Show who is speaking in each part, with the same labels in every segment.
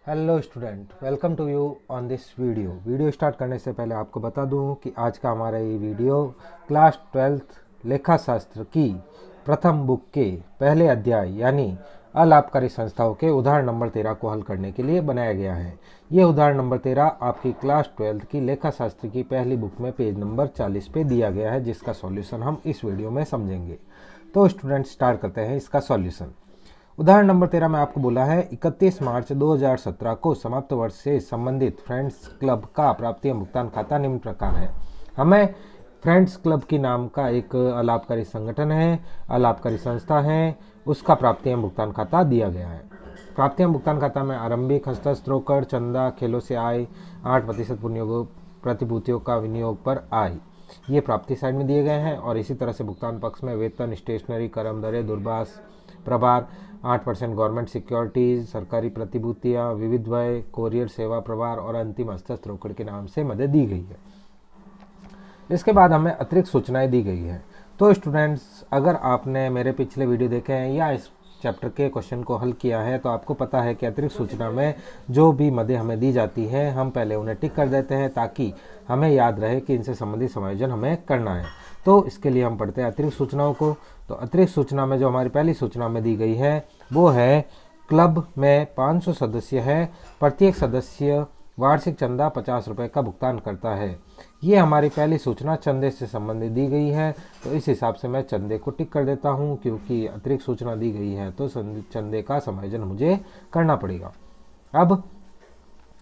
Speaker 1: Hello student, welcome to you on this video start करने से पहले आपको बता दूं कि आज का हमारा ये वीडियो क्लास 12th लेखा शास्त्र की प्रथम बुक के पहले अध्याय यानी अलाभकारी संस्थाओं के उदाहरण नंबर 13 को हल करने के लिए बनाया गया है। ये उदाहरण नंबर 13 आपकी क्लास 12th की लेखा शास्त्र की पहली बुक में पेज नंबर 40 पे दिया गया है, जिसका सॉल्यूशन हम इस वीडियो में समझेंगे। तो स्टूडेंट स्टार्ट करते हैं इसका सॉल्यूशन। उदाहरण नंबर 13 में आपको बोला है 31 मार्च 2017 को समाप्त वर्ष से संबंधित फ्रेंड्स क्लब का प्राप्ति भुगतान खाता निम्न प्रकार है। हमें फ्रेंड्स क्लब की नाम का एक अलाभकारी संगठन है, अलाभकारी संस्था है, उसका प्राप्ति भुगतान खाता दिया गया है। प्राप्ति भुगतान खाता में आरंभिक हस्तस्थ रोकड़, चंदा, खेलों से आय, 8% प्रतिभूतियों का विनियोग पर आय, ये प्राप्ति साइड में दिए गए हैं। और इसी तरह से भुगतान पक्ष में वेतन, स्टेशनरी, करम दरें, दूरभाष प्रभार, 8% गवर्नमेंट सिक्योरिटीज, सरकारी प्रतिभूतियां, विविध व्यय, कोरियर सेवा प्रभार और अंतिम हस्तस्थ रोकड़ के नाम से मदद दी गई है। इसके बाद हमें अतिरिक्त सूचनाएं दी गई है। तो स्टूडेंट्स, अगर आपने मेरे पिछले वीडियो देखे हैं या इस चैप्टर के क्वेश्चन को हल किया है तो आपको पता है कि अतिरिक्त सूचना में जो भी मदें हमें दी जाती है हम पहले उन्हें टिक कर देते हैं ताकि हमें याद रहे कि इनसे संबंधित समायोजन हमें करना है। तो इसके लिए हम पढ़ते हैं अतिरिक्त सूचनाओं को। तो अतिरिक्त सूचना में जो हमारी पहली सूचना में दी गई है वो है क्लब में 500 सदस्य हैं, प्रत्येक सदस्य वार्षिक चंदा 50 रुपये का भुगतान करता है। ये हमारी पहली सूचना चंदे से संबंधित दी गई है। तो इस हिसाब से मैं चंदे को टिक कर देता हूँ, क्योंकि अतिरिक्त सूचना दी गई है तो चंदे का समायोजन मुझे करना पड़ेगा। अब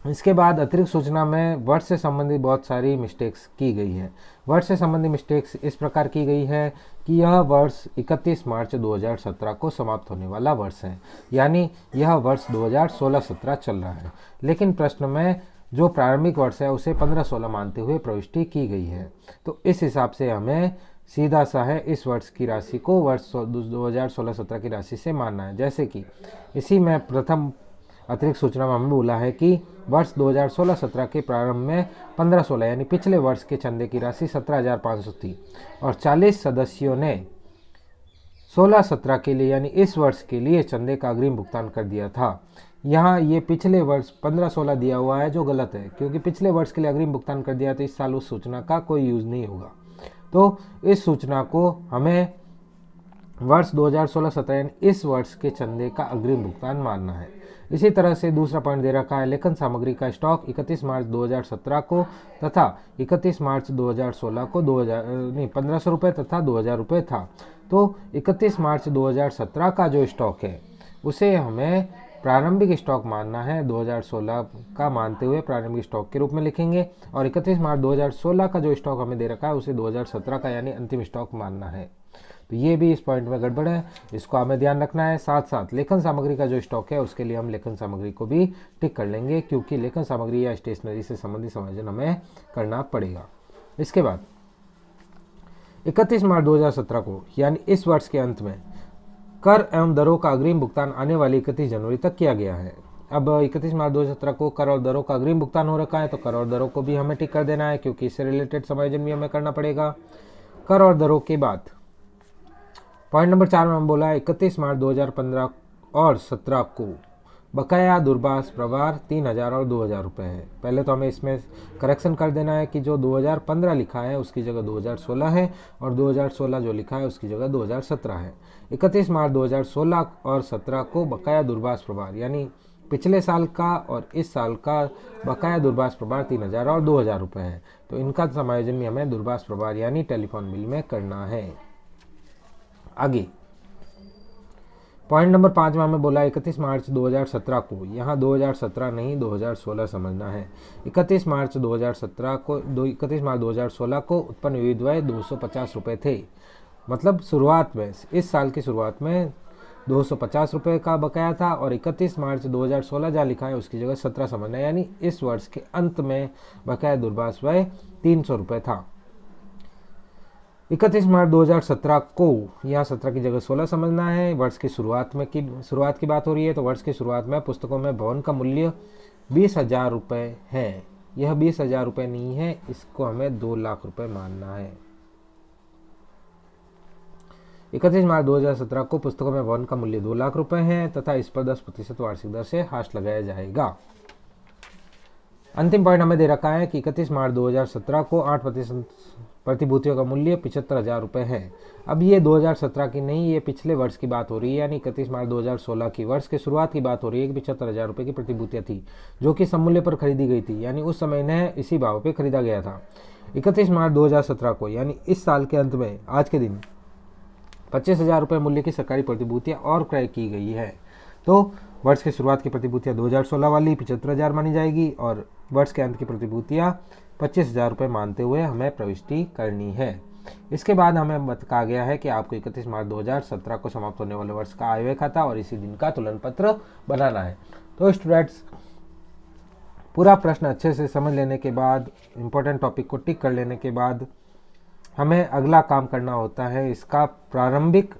Speaker 1: इसके बाद अतिरिक्त सूचना में वर्ष से संबंधित बहुत सारी मिस्टेक्स की गई है। वर्ष से संबंधित मिस्टेक्स इस प्रकार की गई है कि यह वर्ष 31 मार्च 2017 को समाप्त होने वाला वर्ष है, यानी यह वर्ष 2016-17 चल रहा है। लेकिन प्रश्न में जो प्रारंभिक वर्ष है उसे 15-16 मानते हुए प्रविष्टि की गई है। तो इस हिसाब से हमें सीधा सा है इस वर्ष की राशि को वर्ष 2016-17 की राशि से मानना है। जैसे कि इसी में प्रथम अतिरिक्त सूचना में हमें बोला है कि वर्ष 2016-17 के प्रारंभ में 15-16 यानी पिछले वर्ष के चंदे की राशि 17,500 थी और 40 सदस्यों ने 16-17 के लिए यानी इस वर्ष के लिए चंदे का अग्रिम भुगतान कर दिया था। यहाँ ये पिछले वर्ष 15-16 दिया हुआ है जो गलत है, क्योंकि पिछले वर्ष के लिए अग्रिम भुगतान कर दिया तो इस साल उस सूचना का कोई यूज नहीं होगा। तो इस सूचना को हमें वर्ष 2016-17 यानी इस वर्ष के चंदे का अग्रिम भुगतान मानना है। इसी तरह से दूसरा पॉइंट दे रखा है लेखन सामग्री का स्टॉक 31 मार्च 2017 को तथा 31 मार्च 2016 को 1500 रुपये तथा 2000 रुपये था। तो 31 मार्च 2017 का जो स्टॉक है उसे हमें प्रारंभिक स्टॉक मानना है, 2016 का मानते हुए प्रारंभिक स्टॉक के रूप में लिखेंगे। और 31 मार्च 2016 का जो स्टॉक हमें दे रखा है उसे 2017 का यानी अंतिम स्टॉक मानना है। तो ये भी इस पॉइंट में गड़बड़ है, इसको हमें ध्यान रखना है। साथ साथ लेखन सामग्री का जो स्टॉक है उसके लिए हम लेखन सामग्री को भी टिक कर लेंगे, क्योंकि लेखन सामग्री या स्टेशनरी से संबंधित समायोजन हमें करना पड़ेगा। इसके बाद 31 मार्च 2017 को यानी इस वर्ष के अंत में कर एवं दरों का अग्रिम भुगतान आने वाली 31 जनवरी तक किया गया है। अब 31 मार्च 2017 को कर और दरों का अग्रिम भुगतान हो रखा है, तो कर और दरों को भी हमें टिक कर देना है, क्योंकि इससे रिलेटेड समायोजन भी हमें करना पड़ेगा। कर और दरों के बाद पॉइंट नंबर 4 में हम बोला है 31 मार्च 2015 और 17 को बकाया दूरभाष प्रभार 3000 और 2000 रुपये है। पहले तो हमें इसमें करेक्शन कर देना है कि जो 2015 लिखा है उसकी जगह 2016 है और 2016 जो लिखा है उसकी जगह 2017 है। 31 मार्च 2016 और 17 को बकाया दूरभाष प्रभार यानी पिछले साल का और इस साल का बकाया दूरभाष प्रभार 3000 और 2000 रुपये है। तो इनका समायोजन भी हमें दूरभाष प्रभार यानी टेलीफोन बिल में करना है। आगे पॉइंट नंबर 5 में हमें बोला 31 मार्च 2017 को, यहाँ 2017 नहीं 2016 समझना है। 31 मार्च 2017 को 31 मार्च 2016 को उत्पन्न विविध व्यय 250 रुपये थे। मतलब शुरुआत में इस साल की शुरुआत में 250 रुपये का बकाया था और 31 मार्च 2016 जहाँ लिखा है उसकी जगह 17 समझना है, यानी इस वर्ष के अंत में बकाया दूरभाष व्यय 300 रुपये था। 31 मार्च 2017 को यहाँ 17 की जगह 16 समझना है। वर्ष की शुरुआत की बात हो रही है, तो वर्ष की शुरुआत में पुस्तकों में भवन का मूल्य 20,000 रुपये है। यह 20,000 रुपये नहीं है, इसको हमें 2 लाख रुपये मानना है। 31 मार्च 2017 को पुस्तकों में वन का मूल्य 2 लाख रुपए है तथा इस पर 10% वार्षिक दर से हाश लगाया जाएगा। अंतिम पॉइंट हमें दे रखा है कि 31 मार्च 2017 को 8% प्रतिभूतियों का मूल्य 75,000 रुपये है। अब ये 2017 की नहीं, ये पिछले वर्ष की बात हो रही है, यानी 31 मार्च 2016 की वर्ष के शुरुआत की बात हो रही है कि 75,000 रुपये की प्रतिभूतियां थी जो कि सममूल्य पर खरीदी गई थी, यानी उस समय इन्हें इसी भाव पे खरीदा गया था। 31 मार्च 2017 को यानी इस साल के अंत में आज के दिन 25,000 रुपये मूल्य की सरकारी प्रतिभूतियां और क्रय की गई है। तो वर्ष के शुरुआत की प्रतिभूतियां 2016 वाली 75,000 मानी जाएगी और वर्ष के अंत की प्रतिभूतियां 25,000 रुपये मानते हुए हमें प्रविष्टि करनी है। इसके बाद हमें कहा गया है कि आपको 31 मार्च 2017 को समाप्त होने वाले वर्ष का आयव्यय खाता और इसी दिन का तुलन पत्र बनाना है। तो स्टूडेंट्स, पूरा प्रश्न अच्छे से समझ लेने के बाद, इंपॉर्टेंट टॉपिक को टिक कर लेने के बाद हमें अगला काम करना होता है इसका प्रारंभिक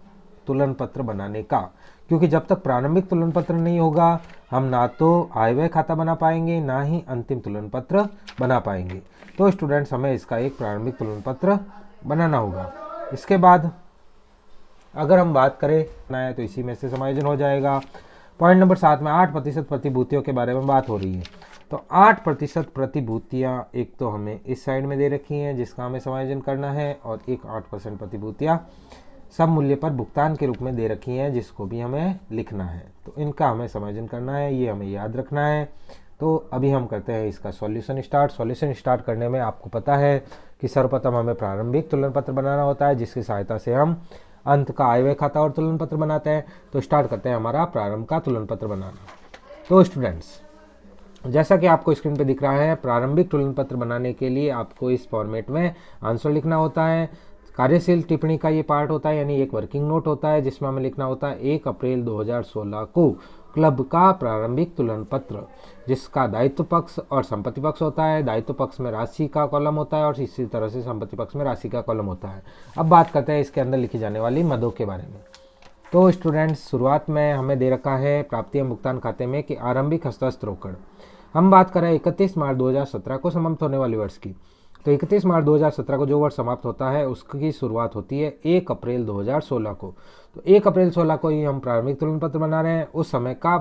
Speaker 1: तुलन पत्र बनाने का, क्योंकि जब तक प्रारंभिक तुलन पत्र नहीं होगा हम ना तो आयव्यय खाता बना पाएंगे ना ही अंतिम तुलन पत्र बना पाएंगे। तो स्टूडेंट्स, हमें इसका एक प्रारंभिक तुलन पत्र बनाना होगा। इसके बाद अगर हम बात करें तो इसी में से समायोजन हो जाएगा। पॉइंट नंबर 7 में 8% प्रतिभूतियों के बारे में बात हो रही है। तो 8% प्रतिभूतियां एक तो हमें इस साइड में दे रखी हैं जिसका हमें समायोजन करना है, और एक 8% प्रतिभूतियां सब मूल्य पर भुगतान के रूप में दे रखी हैं जिसको भी हमें लिखना है। तो इनका हमें समायोजन करना है, ये हमें याद रखना है। तो अभी हम करते हैं इसका सॉल्यूशन स्टार्ट। सॉल्यूशन स्टार्ट करने में आपको पता है कि सर्वप्रथम हमें प्रारंभिक तुलन पत्र बनाना होता है जिसकी सहायता से हम अंत का आयव्यय खाता और तुलन पत्र बनाते हैं। तो स्टार्ट करते हैं हमारा प्रारंभ का तुलन पत्र बनाना। तो स्टूडेंट्स, जैसा कि आपको स्क्रीन पे दिख रहा है, प्रारंभिक तुलन पत्र बनाने के लिए आपको इस फॉर्मेट में आंसर लिखना होता है। कार्यशील टिप्पणी का ये पार्ट होता है, यानी एक वर्किंग नोट होता है जिसमें हमें लिखना होता है 1 अप्रैल 2016 को क्लब का प्रारंभिक तुलन पत्र, जिसका दायित्व पक्ष और संपत्ति पक्ष होता है। दायित्व पक्ष में राशि का कॉलम होता है और इसी तरह से संपत्ति पक्ष में राशि का कॉलम होता है। अब बात करते हैं इसके अंदर लिखी जाने वाली मदों के बारे में। तो स्टूडेंट्स, शुरुआत में हमें दे रखा है प्राप्ति एवं भुगतान खाते में कि आरंभिक हस्ताक्षर रोकड़। हम बात कर रहे हैं 31 मार्च 2017 को समाप्त होने वाले वर्ष की। तो 31 मार्च 2017 को जो वर्ष समाप्त होता है उसकी शुरुआत होती है 1 अप्रैल 2016 को। तो 1 अप्रैल 16 को ही हम प्रारंभिक तुलन पत्र बना रहे हैं। उस समय का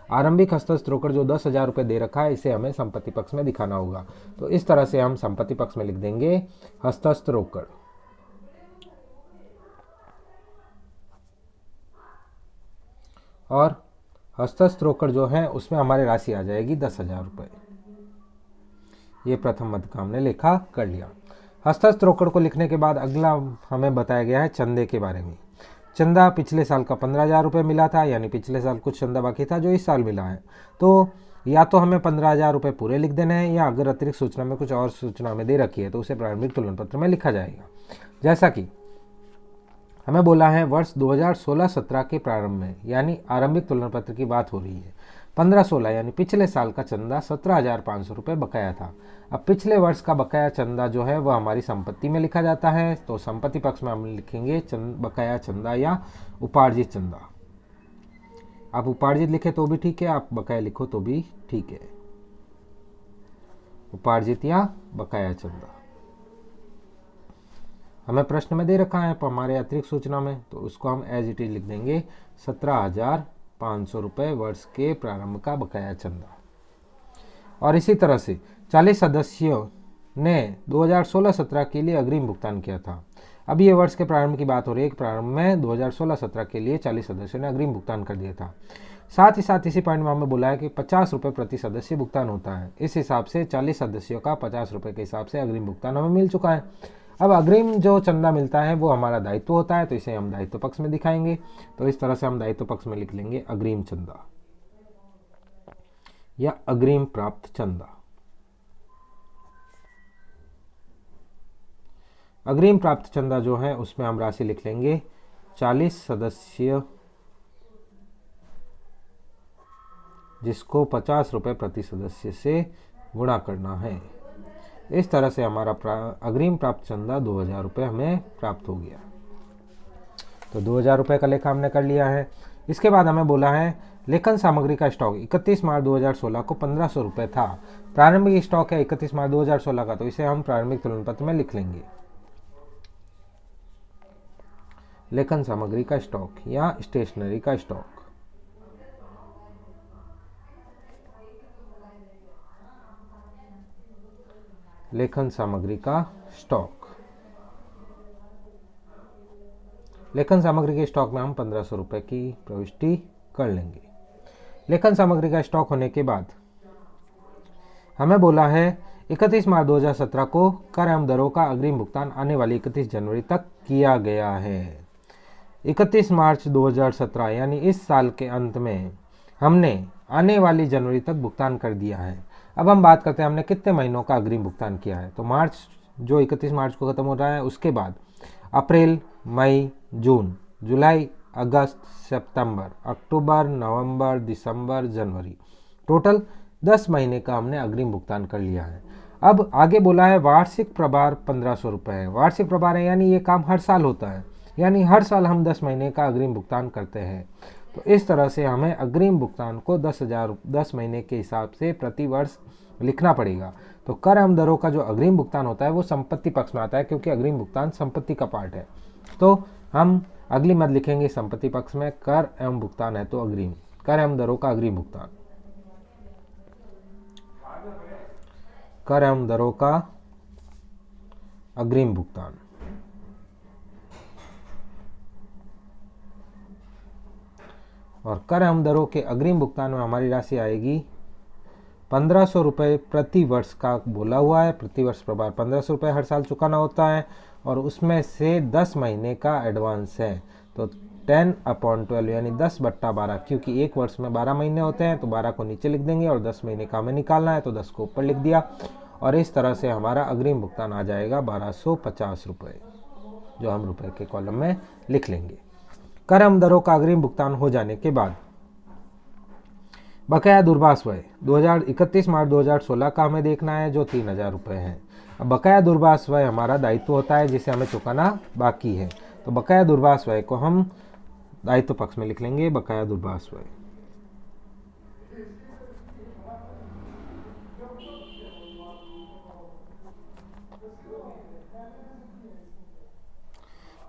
Speaker 1: आरंभिक हस्ताक्षर रोकड़ जो 10,000 रुपये दे रखा है, इसे हमें संपत्ति पक्ष में दिखाना होगा। तो इस तरह से हम संपत्ति पक्ष में लिख देंगे हस्ताक्षर रोकड़, और हस्ताक्षर रोकड़ जो है उसमें हमारी राशि आ जाएगी 10,000 रुपये। ये प्रथम मद का हमने लेखा कर लिया। हस्ताक्षर रोकड़ को लिखने के बाद अगला हमें बताया गया है चंदे के बारे में। चंदा पिछले साल का 15,000 रुपये मिला था, यानी पिछले साल कुछ चंदा बाकी था जो इस साल मिला है। तो या तो हमें 15,000 रुपये पूरे लिख देने हैं, या अगर अतिरिक्त सूचना में कुछ और सूचना में दे रखी है तो उसे प्रारंभिक तुलन पत्र में लिखा जाएगा। जैसा कि हमें बोला है वर्ष 2016-17 के प्रारंभ में, यानी आरंभिक तुलन पत्र की बात हो रही है। 15-16 यानी पिछले साल का चंदा 17,500 रुपये बकाया था। अब पिछले वर्ष का बकाया चंदा जो है वह हमारी संपत्ति में लिखा जाता है। तो संपत्ति पक्ष में हम लिखेंगे बकाया चंदा या उपार्जित चंदा। आप उपार्जित लिखे तो भी ठीक है, आप बकाया लिखो तो भी ठीक है। उपार्जित या बकाया चंदा हमें प्रश्न में दे रखा है पर हमारे अतिरिक्त सूचना में, तो उसको हम एज इट इज लिख देंगे 17,500 रुपये वर्ष के प्रारंभ का बकाया चंदा। और इसी तरह से 40 सदस्यों ने 2016-17 के लिए अग्रिम भुगतान किया था। अब ये वर्ष के प्रारंभ की बात हो रही है। प्रारंभ में 2016-17 के लिए 40 सदस्यों ने अग्रिम भुगतान कर दिया था। साथ ही साथ इसी पॉइंट में हमें बोला है कि 50 रुपये प्रति सदस्य भुगतान होता है। इस हिसाब से 40 सदस्यों का 50 रुपये के हिसाब से अग्रिम भुगतान हमें मिल चुका है। अब अग्रिम जो चंदा मिलता है वो हमारा दायित्व होता है, तो इसे हम दायित्व पक्ष में दिखाएंगे। तो इस तरह से हम दायित्व पक्ष में लिख लेंगे अग्रिम चंदा या अग्रिम प्राप्त चंदा। अग्रिम प्राप्त चंदा जो है उसमें हम राशि लिख लेंगे 40 सदस्य, जिसको 50 रुपये प्रति सदस्य से गुणा करना है। इस तरह से हमारा अग्रिम प्राप्त चंदा 2,000 रुपये हमें प्राप्त हो गया। तो 2,000 रुपये का लेखा हमने कर लिया है। इसके बाद हमें बोला है लेखन सामग्री का स्टॉक 31 मार्च 2016 को 1,500 रुपये था। प्रारंभिक स्टॉक है 31 मार्च 2016 का, तो इसे हम प्रारंभिक तुलन पत्र में लिख लेंगे। लेखन सामग्री का स्टॉक या स्टेशनरी का स्टॉक। लेखन सामग्री का स्टॉक। लेखन सामग्री के स्टॉक में हम 1500 रुपये की प्रविष्टि कर लेंगे। लेखन सामग्री का स्टॉक होने के बाद हमें बोला है 31 मार्च 2017 को कर एवं दरों का अग्रिम भुगतान आने वाली 31 जनवरी तक किया गया है। 31 मार्च 2017 यानी इस साल के अंत में हमने आने वाली जनवरी तक भुगतान कर दिया है। अब हम बात करते हैं हमने कितने महीनों का अग्रिम भुगतान किया है। तो मार्च जो 31 मार्च को खत्म हो रहा है, उसके बाद अप्रैल, मई, जून, जुलाई, अगस्त, सितंबर, अक्टूबर, नवंबर, दिसंबर, जनवरी, टोटल 10 महीने का हमने अग्रिम भुगतान कर लिया है। अब आगे बोला है वार्षिक प्रभार 1500 रुपये है। वार्षिक प्रभार है यानी ये काम हर साल होता है, यानी हर साल हम 10 महीने का अग्रिम भुगतान करते हैं। तो इस तरह से हमें अग्रिम भुगतान को 10 महीने के हिसाब से प्रति वर्ष लिखना पड़ेगा। तो कर एवं दरों का जो अग्रिम भुगतान होता है वो संपत्ति पक्ष में आता है, क्योंकि अग्रिम भुगतान संपत्ति का पार्ट है। तो हम अगली मद लिखेंगे संपत्ति पक्ष में, कर एवं भुगतान है तो अग्रिम, कर एवं दरों का अग्रिम भुगतान, कर एवं दरों का अग्रिम भुगतान। और कर एवं दरों के अग्रिम भुगतान में हमारी राशि आएगी 1500 रुपये प्रति वर्ष का बोला हुआ है। प्रति वर्ष प्रभार 1500 रुपये हर साल चुकाना होता है और उसमें से 10 महीने का एडवांस है। तो 10/12 यानी 10/12, क्योंकि एक वर्ष में 12 महीने होते हैं तो 12 को नीचे लिख देंगे और 10 महीने का हमें निकालना है तो 10 को ऊपर लिख दिया। और इस तरह से हमारा अग्रिम भुगतान आ जाएगा 1250 रुपये, जो हम रुपए के कॉलम में लिख लेंगे। कर एवं दरों का अग्रिम भुगतान हो जाने के बाद बकाया दूरभाष व्यय 31 मार्च 2016 का हमें देखना है, जो 3000 रुपये है। अब बकाया दूरभाष व्यय हमारा दायित्व होता है जिसे हमें चुकाना बाकी है। तो बकाया दूरभाष व्यय को हम दायित्व पक्ष में लिख लेंगे, बकाया दूरभाष व्यय।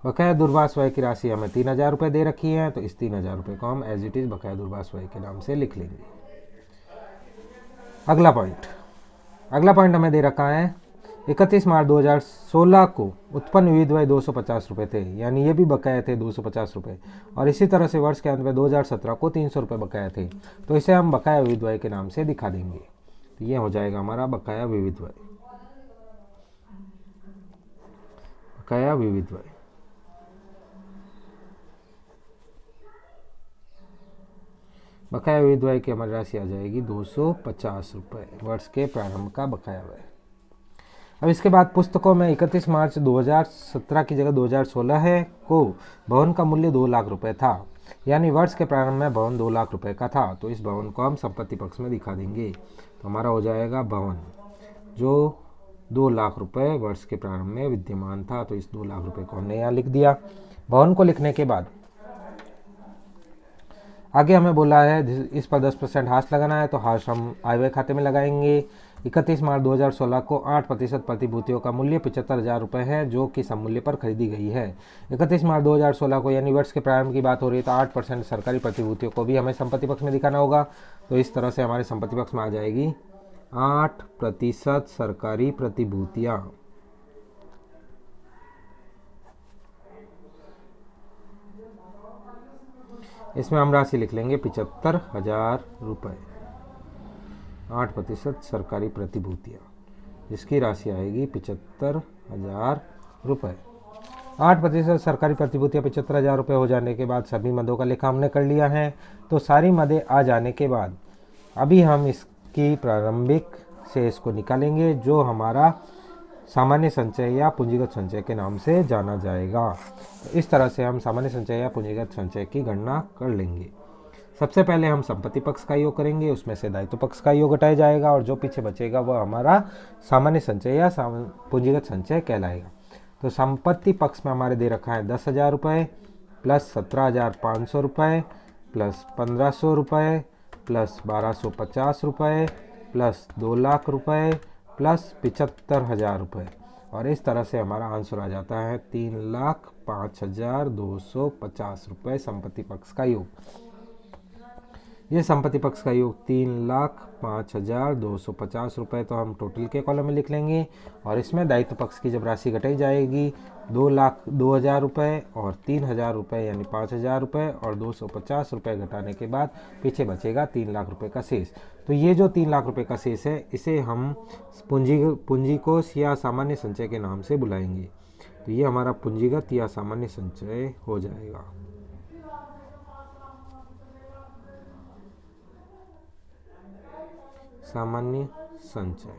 Speaker 1: बकाया दूरभाष व्यय की राशि हमें 3000 रुपये दे रखी है, तो इस 3000 रुपये को हम एज इट इज बकाया दूरभाष व्यय के नाम से लिख लेंगे। अगला पॉइंट हमें दे रखा है 31 मार्च 2016 को उत्पन्न विविध व्यय 250 रुपये थे, यानी ये भी बकाया थे 250 रुपये। और इसी तरह से वर्ष के अंत में 2017 को 300 रुपये बकाया थे, तो इसे हम बकाया विविध व्यय के नाम से दिखा देंगे। तो ये हो जाएगा हमारा बकाया विविध व्यय, बकाया विविध व्यय। बकाया विविध व्यय की हमारी राशि आ जाएगी 250 रुपये, वर्ष के प्रारंभ का बकाया व्यय। अब इसके बाद पुस्तकों में 31 मार्च 2017 की जगह 2016 है को भवन का मूल्य 2 लाख रुपए था, यानी वर्ष के प्रारंभ में भवन 2 लाख रुपए का था। तो इस भवन को हम संपत्ति पक्ष में दिखा देंगे। तो हमारा हो जाएगा भवन जो 2 लाख रुपए वर्ष के प्रारंभ में विद्यमान था, तो इस 2 लाख रुपए को हमने यहाँ लिख दिया। भवन को लिखने के बाद आगे हमें बोला है इस पर 10% हाश लगाना है, तो हाश हम आय व्यय खाते में लगाएंगे। 31 मार्च 2016 को 8% प्रतिभूतियों का मूल्य 75,000 रुपये है, जो कि सममूल्य पर खरीदी गई है। 31 मार्च 2016 को यानी वर्ष के प्रारंभ की बात हो रही है, तो 8% सरकारी प्रतिभूतियों को भी हमें संपत्ति पक्ष में दिखाना होगा। तो इस तरह से हमारे संपत्ति पक्ष में आ जाएगी 8% सरकारी प्रतिभूतियाँ। इसमें हम राशि लिख लेंगे 75,000 रुपये। 8% सरकारी प्रतिभूतियाँ, जिसकी राशि आएगी 75,000 रुपये। 8% सरकारी प्रतिभूतियाँ 75,000 रुपये हो जाने के बाद सभी मदों का लेखा हमने कर लिया है। तो सारी मदें आ जाने के बाद अभी हम इसकी प्रारंभिक शेष को निकालेंगे, जो हमारा सामान्य संचय या पूंजीगत संचय के नाम से जाना जाएगा। तो इस तरह से हम सामान्य संचय या पूंजीगत संचय की गणना कर लेंगे। सबसे पहले हम संपत्ति पक्ष का योग करेंगे, उसमें से दायित्व पक्ष का योग घटाया जाएगा और जो पीछे बचेगा वह हमारा सामान्य संचय या पूंजीगत संचय कहलाएगा। तो संपत्ति पक्ष में हमारे दे रखा है 10,000 रुपये प्लस 17,500 रुपये प्लस 1,500 रुपये प्लस 1,250 रुपये प्लस 2 लाख रुपये प्लस 75,000 रुपये। और इस तरह से हमारा आंसर आ जाता है 3,05,250 रुपये संपत्ति पक्ष का योग। ये संपत्ति पक्ष का योग 3,05,250 रुपये तो हम टोटल के कॉलम में लिख लेंगे, और इसमें दायित्व पक्ष की जब राशि घटाई जाएगी 2,02,000 रुपये और 3,000 रुपये यानी 5,000 रुपये और 250 रुपये घटाने के बाद पीछे बचेगा 3 लाख रुपये का शेष। तो ये जो 3 लाख रुपये का शेष है इसे हम पूंजीकोष या सामान्य संचय के नाम से बुलाएंगे। तो ये हमारा पूंजीगत या सामान्य संचय हो जाएगा। सामान्य संचय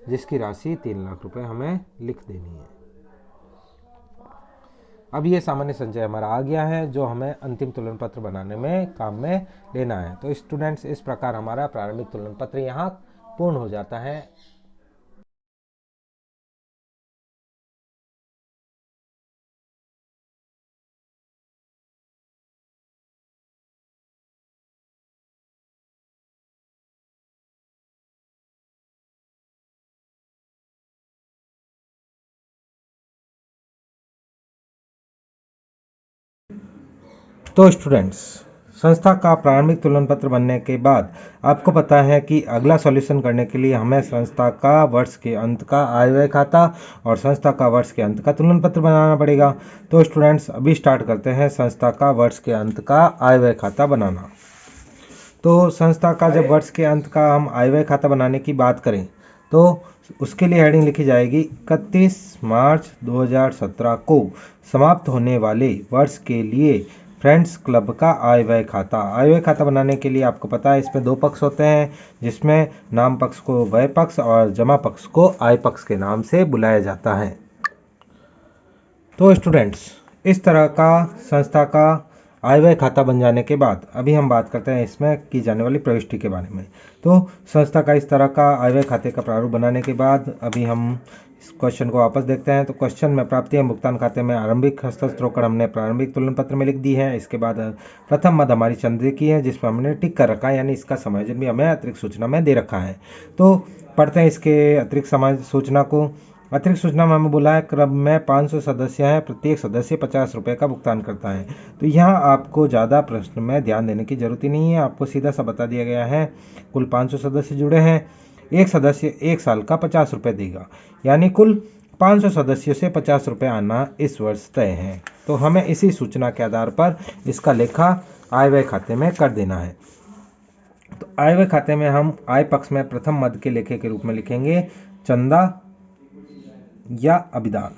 Speaker 1: जिसकी राशि 3 लाख रुपए हमें लिख देनी है। अब ये सामान्य संचय हमारा आ गया है जो हमें अंतिम तुलन पत्र बनाने में काम में लेना है। तो स्टूडेंट्स, इस प्रकार हमारा प्रारंभिक तुलन पत्र यहाँ पूर्ण हो जाता है। तो स्टूडेंट्स, संस्था का प्रारंभिक तुलन पत्र बनने के बाद आपको पता है कि अगला सॉल्यूशन करने के लिए हमें संस्था का वर्ष के अंत का आय व्यय खाता और संस्था का वर्ष के अंत का तुलन पत्र बनाना पड़ेगा। तो स्टूडेंट्स, अभी स्टार्ट करते हैं संस्था का वर्ष के अंत का आय व्यय खाता बनाना। तो संस्था का जब वर्ष के अंत का हम आय व्यय खाता बनाने की बात करें तो उसके लिए हेडिंग लिखी जाएगी 31 मार्च 2017 को समाप्त होने वाले वर्ष के लिए फ्रेंड्स क्लब का आय व्यय खाता। आय व्यय खाता बनाने के लिए आपको पता है इसमें 2 पक्ष होते हैं, जिसमें नाम पक्ष को व्यय पक्ष और जमा पक्ष को आय पक्ष के नाम से बुलाया जाता है। तो स्टूडेंट्स, इस तरह का संस्था का आय व्यय खाता बन जाने के बाद अभी हम बात करते हैं इसमें की जाने वाली प्रविष्टि के बारे में। तो संस्था का इस तरह का आय व्यय खाते का प्रारूप बनाने के बाद अभी हम इस क्वेश्चन को वापस देखते हैं। तो क्वेश्चन में प्राप्ति एवं भुगतान खाते में आरंभिक हस्ताक्षर हमने प्रारंभिक तुलन पत्र में लिख दी है। इसके बाद प्रथम मद हमारी चंदे की है जिस पर हमने टिक कर रखा है, यानी इसका समायोजन भी हमें अतिरिक्त सूचना में दे रखा है। तो पढ़ते हैं इसके अतिरिक्त सूचना को। अतिरिक्त सूचना में हमें बोला है क्लब में 500 सदस्य हैं, प्रत्येक सदस्य 50 रुपये का भुगतान करता है। तो यहाँ आपको ज़्यादा प्रश्न में ध्यान देने की जरूरत ही नहीं है, आपको सीधा सा बता दिया गया है कुल 500 सदस्य जुड़े हैं, एक सदस्य 1 साल का 50 रुपये देगा, यानी कुल 500 सदस्यों से 50 रुपये आना इस वर्ष तय है। तो हमें इसी सूचना के आधार पर इसका लेखा आय व्यय खाते में कर देना है। तो आय व्यय खाते में हम आय पक्ष में प्रथम मद के लेखे के रूप में लिखेंगे चंदा या अभिदान।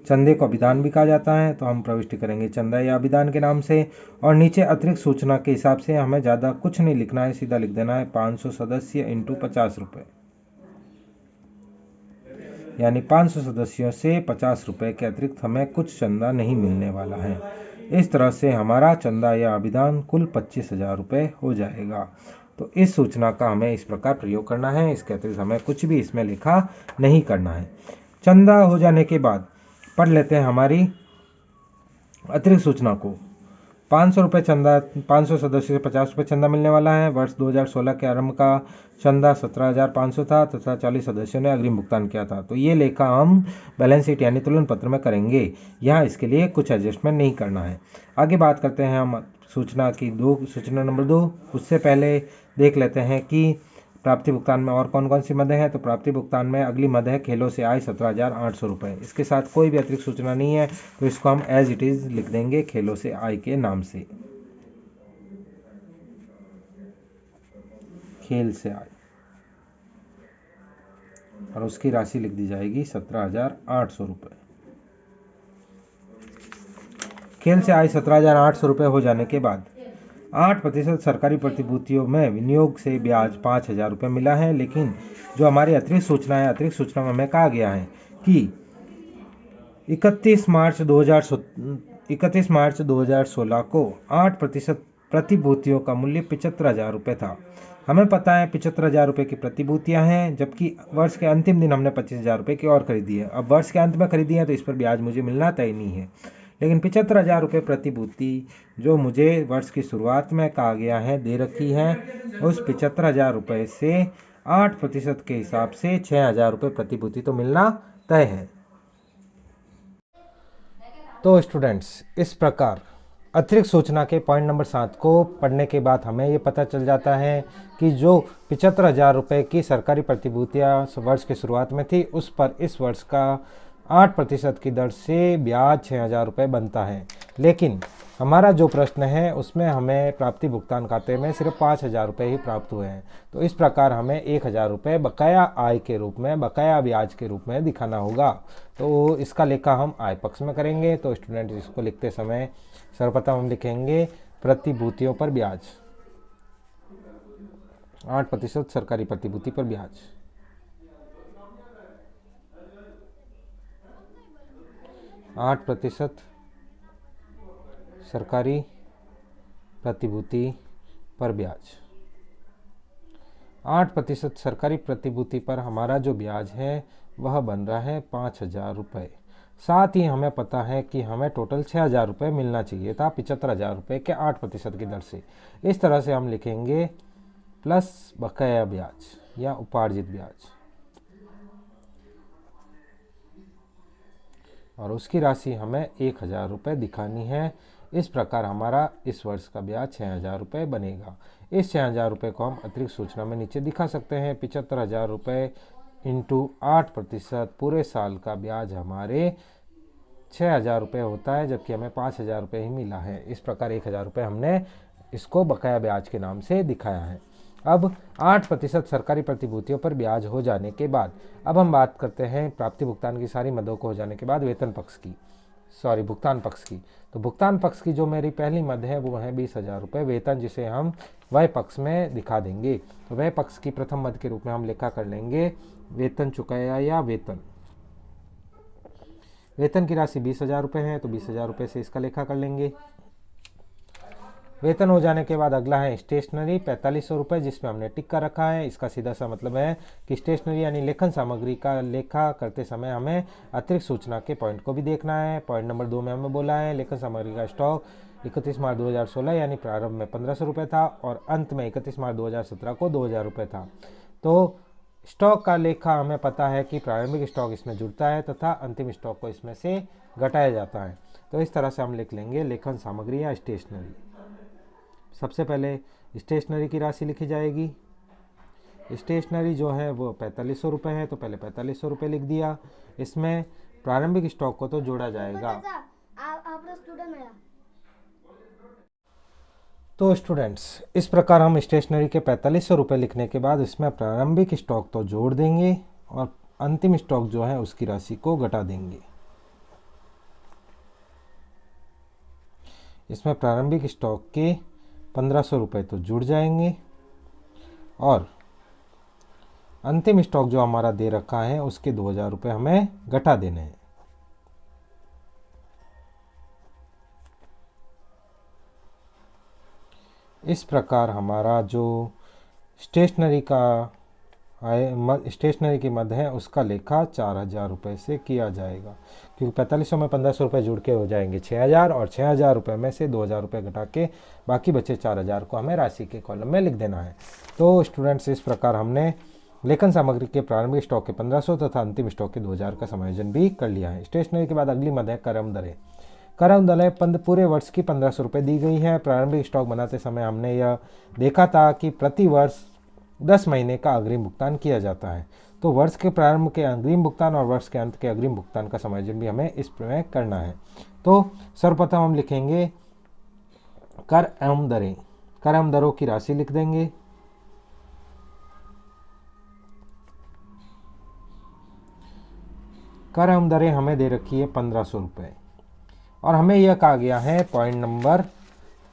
Speaker 1: चंदे को अभिदान भी कहा जाता है, तो हम प्रविष्टि करेंगे चंदा या अभिदान के नाम से। और नीचे अतिरिक्त सूचना के हिसाब से हमें ज़्यादा कुछ नहीं लिखना है, सीधा लिख देना है 500 सदस्य इंटू 50 रुपये, यानी 500 सदस्यों से 50 रुपये के अतिरिक्त हमें कुछ चंदा नहीं मिलने वाला है। इस तरह से हमारा चंदा या अभिदान कुल 25,000 रुपये हो जाएगा। तो इस सूचना का हमें इस प्रकार प्रयोग करना है, इसके अतिरिक्त हमें कुछ भी इसमें लिखा नहीं करना है। चंदा हो जाने के बाद पढ़ लेते हैं हमारी अतिरिक्त सूचना को। 500 रुपये चंदा, 500 सदस्यों से 50 रुपये चंदा मिलने वाला है। वर्ष 2016 के आरंभ का चंदा 17,500 था तथा 40 सदस्यों ने अग्रिम भुगतान किया था। तो ये लेखा हम बैलेंस शीट यानी तुलन पत्र में करेंगे, यहाँ इसके लिए कुछ एडजस्टमेंट नहीं करना है। आगे बात करते हैं हम सूचना नंबर 2। उससे पहले देख लेते हैं कि प्राप्ति भुगतान में और कौन कौन सी मदें हैं। तो प्राप्ति भुगतान में अगली मद है खेलों से आए 17,800 रुपये। इसके साथ कोई भी अतिरिक्त सूचना नहीं है, तो इसको हम एज इट इज लिख देंगे खेलों से आय के नाम से, खेल से आय, और उसकी राशि लिख दी जाएगी 17,800 रुपये। खेल से आय 17,800 रुपये हो जाने के बाद 8% सरकारी प्रतिभूतियों में विनियोग से ब्याज 5,000 रुपये मिला है। लेकिन जो हमारी अतिरिक्त सूचना है, अतिरिक्त सूचना में हमें कहा गया है कि 31 मार्च 2016 को 8% प्रतिभूतियों का मूल्य 75,000 रुपये था। हमें पता है 75,000 रुपये की प्रतिभूतियां हैं, जबकि वर्ष के अंतिम दिन हमने 25,000 रुपये की और खरीदी है। अब वर्ष के अंत में खरीदी है तो इस पर ब्याज मुझे मिलना तय नहीं है, लेकिन 75,000 रुपये प्रतिभूति जो मुझे वर्ष की शुरुआत में कहा गया है दे रखी है, उस 75,000 रुपये से 8% के हिसाब से 6,000 रुपये प्रतिभूति तो मिलना तय है। तो स्टूडेंट्स, इस प्रकार अतिरिक्त सूचना के पॉइंट नंबर 7 को पढ़ने के बाद हमें ये पता चल जाता है कि जो 75,000 रुपये की सरकारी प्रतिभूतियाँ वर्ष की शुरुआत में थी, उस पर इस वर्ष का 8% की दर से ब्याज 6,000 रुपये बनता है। लेकिन हमारा जो प्रश्न है उसमें हमें प्राप्ति भुगतान खाते में सिर्फ 5,000 रुपये ही प्राप्त हुए हैं। तो इस प्रकार हमें 1,000 रुपये बकाया आय के रूप में, बकाया ब्याज के रूप में दिखाना होगा। तो इसका लेखा हम आय पक्ष में करेंगे। तो स्टूडेंट, इसको लिखते समय सर्वप्रथम हम लिखेंगे प्रतिभूतियों पर ब्याज, 8% सरकारी प्रतिभूति पर ब्याज। आठ प्रतिशत सरकारी प्रतिभूति पर ब्याज। 8% सरकारी प्रतिभूति पर हमारा जो ब्याज है वह बन रहा है 5,000 रुपये। साथ ही हमें पता है कि हमें टोटल 6,000 रुपये मिलना चाहिए था 75,000 रुपये के 8% की दर से। इस तरह से हम लिखेंगे प्लस बकाया ब्याज या उपार्जित ब्याज, और उसकी राशि हमें 1,000 रुपये दिखानी है। इस प्रकार हमारा इस वर्ष का ब्याज 6,000 रुपये बनेगा। इस 6,000 रुपये को हम अतिरिक्त सूचना में नीचे दिखा सकते हैं। 75,000 रुपये इंटू 8% पूरे साल का ब्याज हमारे 6,000 रुपये होता है, जबकि हमें 5,000 रुपये ही मिला है। इस प्रकार 1,000 रुपये हमने इसको बकाया ब्याज के नाम से दिखाया है। अब 8% सरकारी प्रतिभूतियों पर ब्याज हो जाने के बाद अब हम बात करते हैं प्राप्ति भुगतान की सारी मदों को हो जाने के बाद वेतन पक्ष की, भुगतान पक्ष की। तो भुगतान पक्ष की जो मेरी पहली मद है वो है 20,000 रुपये वेतन, जिसे हम व्यय पक्ष में दिखा देंगे। तो व्यय पक्ष की प्रथम मद के रूप में हम लेखा कर लेंगे वेतन चुकाया या वेतन। वेतन की राशि 20,000 रुपये है, तो 20,000 रुपये से इसका लेखा कर लेंगे। वेतन हो जाने के बाद अगला है स्टेशनरी 4,500 रुपये, जिसमें हमने टिक कर रखा है। इसका सीधा सा मतलब है कि स्टेशनरी यानी लेखन सामग्री का लेखा करते समय हमें अतिरिक्त सूचना के पॉइंट को भी देखना है। पॉइंट नंबर 2 में हमें बोला है लेखन सामग्री का स्टॉक 31 मार्च 2016 यानी प्रारंभ में 1,500 रुपये था और अंत में 31 मार्च 2017 को 2,000 रुपये था। तो स्टॉक का लेखा हमें पता है कि प्रारंभिक स्टॉक इसमें जुड़ता है तथा अंतिम स्टॉक को इसमें से घटाया जाता है। तो इस तरह से हम लिख लेंगे लेखन सामग्री या स्टेशनरी। सबसे पहले स्टेशनरी की राशि लिखी जाएगी। स्टेशनरी जो है वो 4,500 रुपये है, तो पहले 4,500 रुपये लिख दिया। इसमें प्रारंभिक स्टॉक को तो जोड़ा जाएगा। तो स्टूडेंट्स, इस प्रकार हम स्टेशनरी के 4,500 रुपये लिखने के बाद इसमें प्रारंभिक स्टॉक तो जोड़ देंगे और अंतिम स्टॉक जो है उसकी राशि को घटा देंगे। इसमें प्रारंभिक स्टॉक के 1,500 रुपये तो जुड़ जाएंगे और अंतिम स्टॉक जो हमारा दे रखा है उसके 2,000 रुपये हमें घटा देने हैं। इस प्रकार हमारा जो स्टेशनरी की मद है उसका लेखा 4,000 रुपये से किया जाएगा, क्योंकि 4,500 में 1,500 रुपये जुड़ के हो जाएंगे 6,000 और 6,000 रुपये में से 2,000 रुपये घटा के बाकी बचे 4,000 को हमें राशि के कॉलम में लिख देना है। तो स्टूडेंट्स, इस प्रकार हमने लेखन सामग्री के प्रारंभिक स्टॉक के 1,500 तथा अंतिम स्टॉक के 2,000 का समायोजन भी कर लिया है। स्टेशनरी के बाद अगली मद है करम दरें। करम दरें पूरे वर्ष की 1,500 रुपये दी गई है। प्रारंभिक स्टॉक बनाते समय हमने यह देखा था कि प्रति वर्ष 10 महीने का अग्रिम भुगतान किया जाता है। तो वर्ष के प्रारंभ के अग्रिम भुगतान और वर्ष के अंत के अग्रिम भुगतान का समायोजन भी हमें इस में करना है। तो सर्वप्रथम हम लिखेंगे कर एवं दरें। कर एवं दरों की राशि लिख देंगे। कर एवं दरें हमें दे रखी है 1,500 रुपये और हमें यह कहा गया है पॉइंट नंबर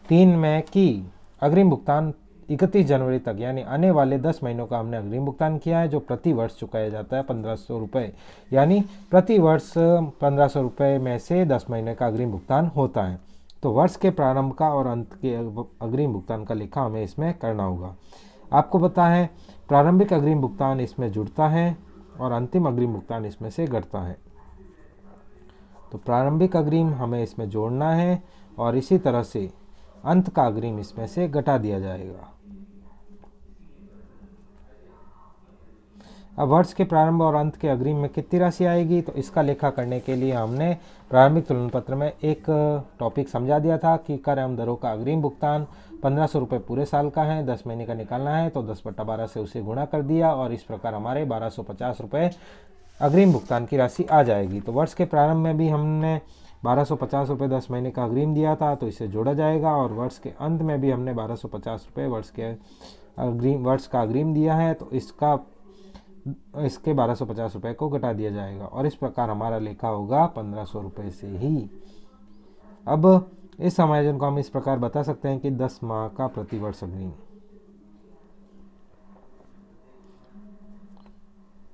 Speaker 1: 3 में कि अग्रिम भुगतान 31 जनवरी तक यानी आने वाले 10 महीनों का हमने अग्रिम भुगतान किया है, जो प्रति वर्ष चुकाया जाता है 1,500 रुपये, यानी प्रति वर्ष 1,500 रुपये में से 10 महीने का अग्रिम भुगतान होता है। तो वर्ष के प्रारंभ का और अंत के अग्रिम भुगतान का लेखा हमें इसमें करना होगा। आपको पता है प्रारंभिक अग्रिम भुगतान इसमें जुड़ता है और अंतिम अग्रिम भुगतान इसमें से घटता है। तो प्रारंभिक अग्रिम हमें इसमें जोड़ना है और इसी तरह से अंत का अग्रिम इसमें से घटा दिया जाएगा। अब वर्ष के प्रारंभ और अंत के अग्रिम में कितनी राशि आएगी, तो इसका लेखा करने के लिए हमने प्रारंभिक तुलन पत्र में एक टॉपिक समझा दिया था कि कर एवं दरों का अग्रिम भुगतान 1500 रुपये पूरे साल का है, 10 महीने का निकालना है, तो 10/12 से उसे गुणा कर दिया और इस प्रकार हमारे 1250 रुपये अग्रिम भुगतान की राशि आ जाएगी। तो वर्ष के प्रारंभ में भी हमने 1250 रुपये 10 महीने का अग्रिम दिया था, तो इसे जोड़ा जाएगा, और वर्ष के अंत में भी हमने 1250 रुपये वर्ष का अग्रिम दिया है, तो इसके 1250 रुपये को घटा दिया जाएगा और इस प्रकार हमारा लेखा होगा 1500 रुपये से ही। अब इस समायोजन को हम इस प्रकार बता सकते हैं कि 10 माह का प्रतिवर्ष अग्रिम,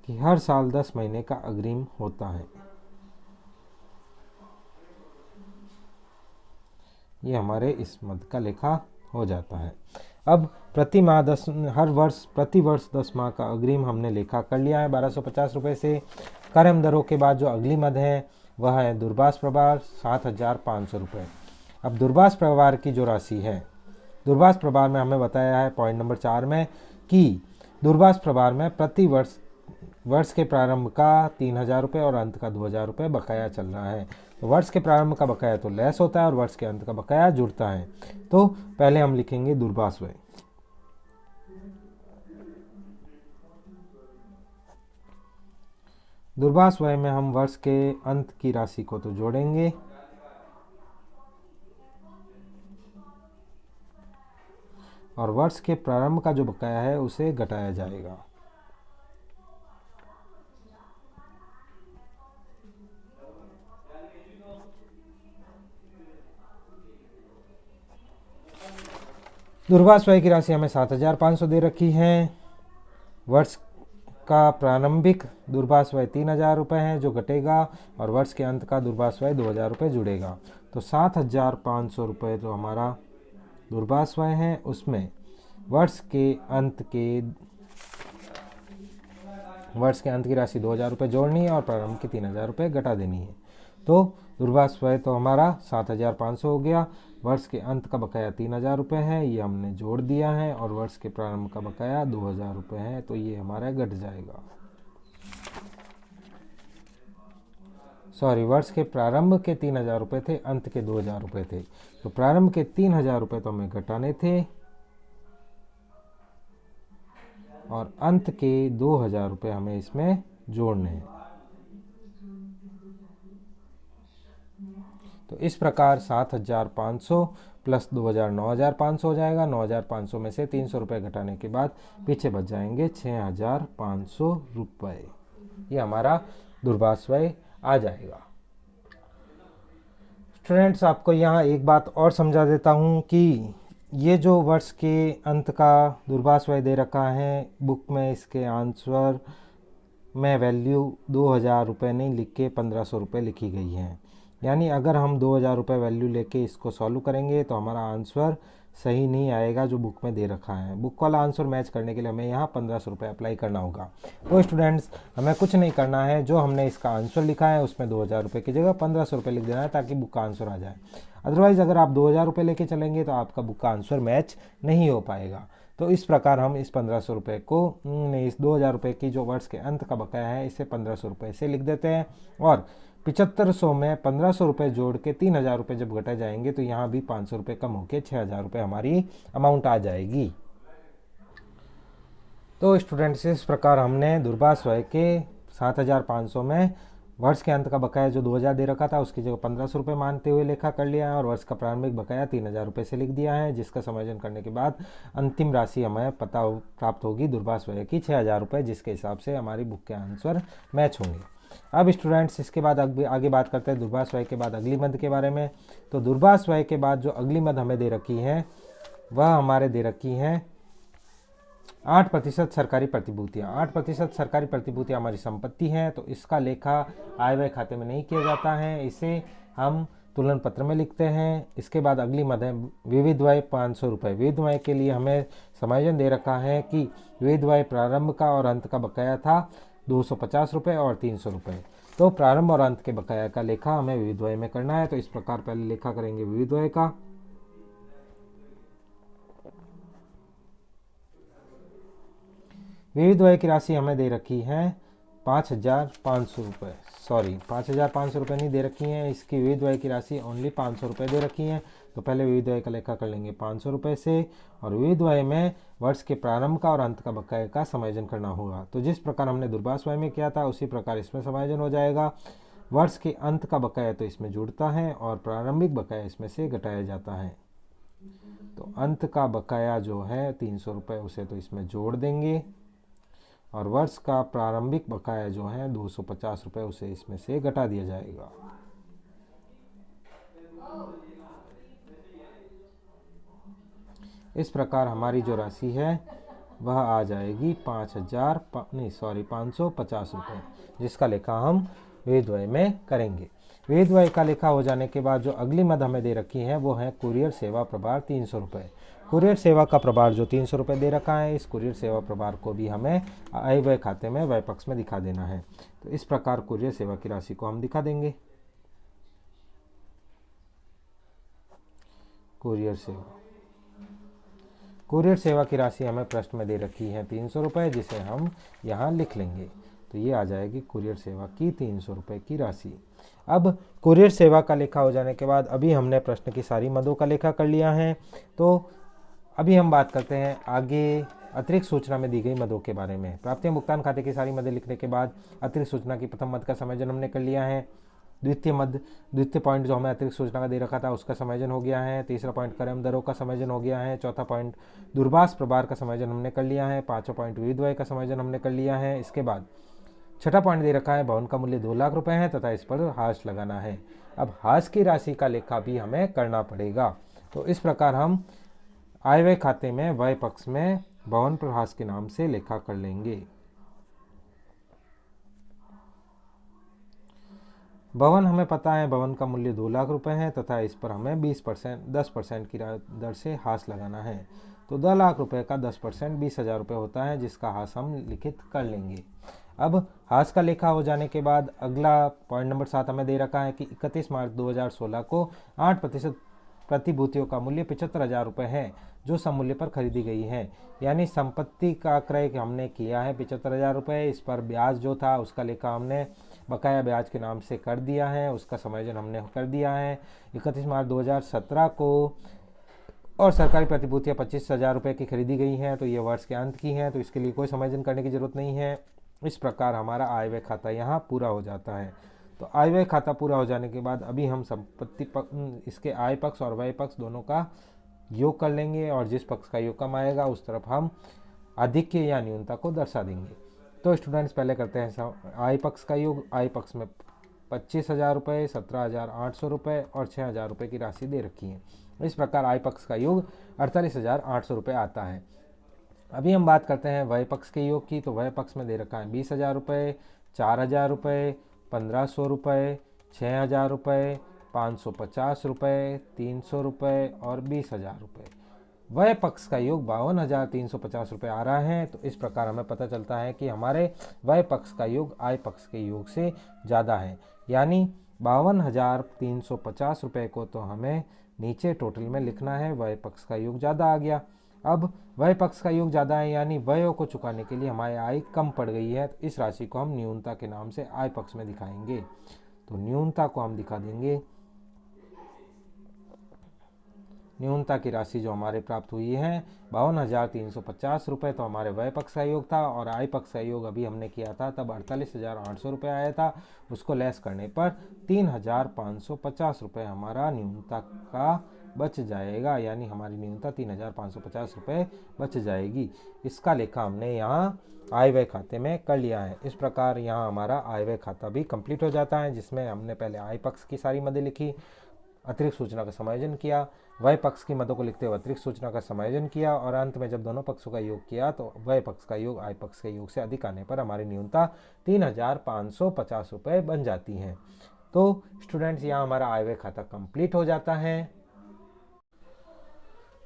Speaker 1: कि हर साल 10 महीने का अग्रिम होता है। ये हमारे इस मद का लेखा हो जाता है। अब प्रति वर्ष 10 माह का अग्रिम हमने लेखा कर लिया है 1250 रुपये से। कर एवं दरों के बाद जो अगली मद है वह है दूरभाष प्रभार 7500 रुपये। अब दूरभाष प्रभार की जो राशि है, दूरभाष प्रभार में हमें बताया है पॉइंट नंबर 4 में कि दूरभाष प्रभार में प्रति वर्ष के प्रारंभ का 3000 रुपये और अंत का 2000 रुपये बकाया चल रहा है। तो वर्ष के प्रारंभ का बकाया तो लेस होता है और वर्ष के अंत का बकाया जुड़ता है। तो पहले हम लिखेंगे दूरभाष व्यय। दूरभाष व्यय में हम वर्ष के अंत की राशि को तो जोड़ेंगे और वर्ष के प्रारंभ का जो बकाया है उसे घटाया जाएगा। दूरभाष व्यय की राशि हमें 7500 दे रखी है। वर्ष का प्रारंभिक दूरभाष व्यय 3000 रुपये है जो घटेगा और वर्ष के अंत का दूरभाष व्यय 2000 रुपये जुड़ेगा। तो 7500 रुपये जो हमारा दूरभाष व्यय है उसमें वर्ष के अंत की राशि 2000 रुपये जोड़नी है और प्रारंभ की 3000 रुपये घटा देनी है। तो दूरभाष व्यय तो हमारा 7500 हो गया। वर्ष के अंत का बकाया 3000 रुपये है, ये हमने जोड़ दिया है, और वर्ष के प्रारंभ का बकाया 2000 रुपये है, तो ये हमारा घट जाएगा। वर्ष के प्रारंभ के 3000 रुपये थे, अंत के 2000 रुपये थे, तो प्रारंभ के 3000 रुपये तो हमें घटाने थे और अंत के 2000 रुपये हमें इसमें जोड़ने हैं। तो इस प्रकार 7500 प्लस 2000 9500 हो जाएगा। 9500 में से 300 रुपये घटाने के बाद पीछे बच जाएंगे 6500 रुपये। ये हमारा दूरभाष व्यय आ जाएगा। स्टूडेंट्स, आपको यहाँ एक बात और समझा देता हूँ कि ये जो वर्ष के अंत का दूरभाष व्यय दे रखा है बुक में, इसके आंसर में वैल्यू 2000 रुपये नहीं लिख के 1500 रुपये लिखी गई है। यानी अगर हम 2000 रुपये वैल्यू लेके इसको सॉल्व करेंगे तो हमारा आंसर सही नहीं आएगा जो बुक में दे रखा है। बुक वाला आंसर मैच करने के लिए हमें यहाँ 1500 रुपये अप्लाई करना होगा। तो स्टूडेंट्स, हमें कुछ नहीं करना है, जो हमने इसका आंसर लिखा है उसमें 2000 रुपये की जगह 1500 रुपये लिख देना है ताकि बुक का आंसर आ जाए। अदरवाइज़ अगर आप 2000 रुपये लेके चलेंगे तो आपका बुक का आंसर मैच नहीं हो पाएगा। तो इस प्रकार हम इस 1500 रुपये को इस 2000 रुपये की जो वर्ष के अंत का बकाया है इसे 1500 रुपये से लिख देते हैं और 7500 में 1500 रुपये जोड़ के 3000 रुपये जब घटा जाएंगे तो यहाँ भी 500 रुपये कम होकर 6000 रुपये हमारी अमाउंट आ जाएगी। तो स्टूडेंट्स, इस प्रकार हमने दूरभाष व्यय के 7500 में वर्ष के अंत का बकाया जो 2000 दे रखा था उसकी जगह 1500 रुपये मानते हुए लेखा कर लिया है और वर्ष का प्रारंभिक बकाया 3000 रुपये से लिख दिया है, जिसका समायोजन करने के बाद अंतिम राशि हमें प्राप्त होगी दूरभाष व्यय की 6000 रुपये, जिसके हिसाब से हमारी बुक के आंसर मैच होंगे। अब स्टूडेंट्स, इसके बाद आगे बात करते हैं दूरभाष व्यय के बाद अगली मद के बारे में। तो दूरभाष व्यय के बाद जो अगली मद हमें दे रखी है वह हमारे दे रखी है 8% सरकारी प्रतिभूतियाँ। 8% सरकारी प्रतिभूतियाँ हमारी संपत्ति हैं, तो इसका लेखा आय व्यय खाते में नहीं किया जाता है, इसे हम तुलन पत्र में लिखते हैं। इसके बाद अगली मद है विविध व्यय 500 रुपये। विविध व्यय के लिए हमें समायोजन दे रखा है कि विविध व्यय प्रारंभ का और अंत का बकाया था 250 रुपये और 300 रुपये। तो प्रारंभ और अंत के बकाया का लेखा हमें विविध व्यय में करना है। तो इस प्रकार पहले लेखा करेंगे विविध व्यय का। विविध व्यय की राशि हमें दे रखी है 5,500 रुपये, सॉरी 5,500 रुपये नहीं दे रखी हैं, इसकी विविध व्यय की राशि ओनली 500 रुपये दे रखी हैं। तो पहले विविध व्यय का लेखा कर लेंगे 500 रुपये से, और विविध व्यय में वर्ष के प्रारंभ का और अंत का बकाया का समायोजन करना होगा। तो जिस प्रकार हमने दूरभाष व्यय में किया था उसी प्रकार इसमें समायोजन हो जाएगा। वर्ष के अंत का बकाया तो इसमें जुड़ता है और प्रारंभिक बकाया इसमें से घटाया जाता है। तो अंत का बकाया जो है 300 रुपये, उसे तो इसमें जोड़ देंगे, और वर्ष का प्रारंभिक बकाया जो है 250 रुपये, उसे इसमें से घटा दिया जाएगा। इस प्रकार हमारी जो राशि है वह आ जाएगी 550 रुपये, जिसका लेखा हम विविध व्यय में करेंगे। विविध व्यय का लेखा हो जाने के बाद जो अगली मद हमें दे रखी है वो है कुरियर सेवा प्रभार 300 रुपये। कुरियर सेवा का प्रभार जो 300 रुपये दे रखा है, इस कुरियर सेवा प्रभार को भी हमें आय व्यय खाते में व्यय पक्ष में दिखा देना है। तो इस प्रकार कुरियर सेवा की राशि को हम दिखा देंगे। कुरियर सेवा की राशि हमें प्रश्न में दे रखी है 300 रुपये, जिसे हम यहाँ लिख लेंगे। तो ये आ जाएगी कुरियर सेवा की 300 रुपये की राशि। अब कुरियर सेवा का लेखा हो जाने के बाद अभी हमने प्रश्न की सारी मदों का लेखा कर लिया है। तो अभी हम बात करते हैं आगे अतिरिक्त सूचना में दी गई मदों के बारे में। प्राप्तियां भुगतान खाते की सारी मदें लिखने के बाद अतिरिक्त सूचना की प्रथम मद का समायोजन हमने कर लिया है। द्वितीय पॉइंट जो हमें अतिरिक्त सूचना का दे रखा था उसका समायोजन हो गया है। तीसरा पॉइंट क्रम दरों का समायोजन हो गया है। चौथा पॉइंट दूरभाष प्रभार का समायोजन हमने कर लिया है। पांचवा पॉइंट विविध व्यय का समायोजन हमने कर लिया है। इसके बाद छठा पॉइंट दे रखा है भवन का मूल्य 2 लाख रुपए है तथा इस पर हाश लगाना है। अब हाश की राशि का लेखा भी हमें करना पड़ेगा। तो इस प्रकार हम आय व्यय खाते में व्यय पक्ष में भवन पर हाश के नाम से लेखा कर लेंगे। भवन हमें पता है भवन का मूल्य 2 लाख रुपए है तथा इस पर हमें 10% की दर से हाश लगाना है। तो 2 लाख रुपए का 10% 20,000 रुपये होता है, जिसका हाश हम लिखित कर लेंगे। अब हाश का लेखा हो जाने के बाद अगला पॉइंट नंबर 7 हमें दे रखा है कि 31 मार्च 2016 को 8% प्रतिभूतियों का मूल्य 75,000 रुपये है जो समूल्य पर खरीदी गई है। यानी संपत्ति का क्रय हमने किया है 75,000 रुपये। इस पर ब्याज जो था उसका लेखा हमने बकाया ब्याज के नाम से कर दिया है, उसका समायोजन हमने कर दिया है 31 मार्च 2017 को। और सरकारी प्रतिभूतियाँ 25,000 रुपये की खरीदी गई हैं, तो ये वर्ष के अंत की हैं, तो इसके लिए कोई समायोजन करने की जरूरत नहीं है। इस प्रकार हमारा आय व्यय खाता यहाँ पूरा हो जाता है। तो आय व्यय खाता पूरा हो जाने के बाद अभी हम इसके आय पक्ष और व्यय पक्ष दोनों का योग कर लेंगे, और जिस पक्ष का योग कम आएगा उस तरफ हम आधिक्य या न्यूनता को दर्शा देंगे। तो स्टूडेंट्स पहले करते हैं आय पक्ष का योग। आय पक्ष में 25,000 रुपये, 17,800 रुपये और 6,000 रुपये की राशि दे रखी है। इस प्रकार आय पक्ष का योग 48,800 रुपये आता है। अभी हम बात करते हैं व्यय पक्ष के योग की। तो व्यय पक्ष में दे रखा है 20,000 रुपये, 4,000 रुपये, 1,500 रुपये, 6,000 रुपये, 550 रुपये, 300 रुपये और 20,000 रुपये। व्यय पक्ष का योग 52,350 रुपये आ रहा है। तो इस प्रकार हमें पता चलता है कि हमारे व्यय पक्ष का योग आय पक्ष के योग से ज़्यादा है, यानी 52,350 रुपये को तो हमें नीचे टोटल में लिखना है, व्यय पक्ष का योग ज़्यादा आ गया। अब व्यय पक्ष का योग ज़्यादा है यानी व्ययों को चुकाने के लिए हमारी आय कम पड़ गई है, तो इस राशि को हम न्यूनता के नाम से आय पक्ष में दिखाएंगे। तो न्यूनता को हम दिखा देंगे। न्यूनता की राशि जो हमारे प्राप्त हुई है 52,350 रुपये, तो हमारे व्यय पक्ष का योग था, और आय पक्ष का योग अभी हमने किया था तब 48,800 रुपये आया था। उसको लेस करने पर 3,550 रुपये हमारा न्यूनता का बच जाएगा, यानी हमारी न्यूनता 3,550 रुपये बच जाएगी। इसका लेखा हमने यहाँ आय व्यय खाते में कर लिया है। इस प्रकार यहाँ हमारा आय व्यय खाता भी कंप्लीट हो जाता है, जिसमें हमने पहले आय पक्ष की सारी मदें लिखी, अतिरिक्त सूचना का समायोजन किया, व्यय पक्ष की मदों को लिखते हुए अतिरिक्त सूचना का समायोजन किया, और अंत में जब दोनों पक्षों का योग किया तो व्यय पक्ष का योग आय पक्ष के योग से अधिक आने पर हमारी न्यूनता 3,550 रुपये बन जाती है। तो स्टूडेंट्स यहाँ हमारा आय व्यय खाता कंप्लीट हो जाता है।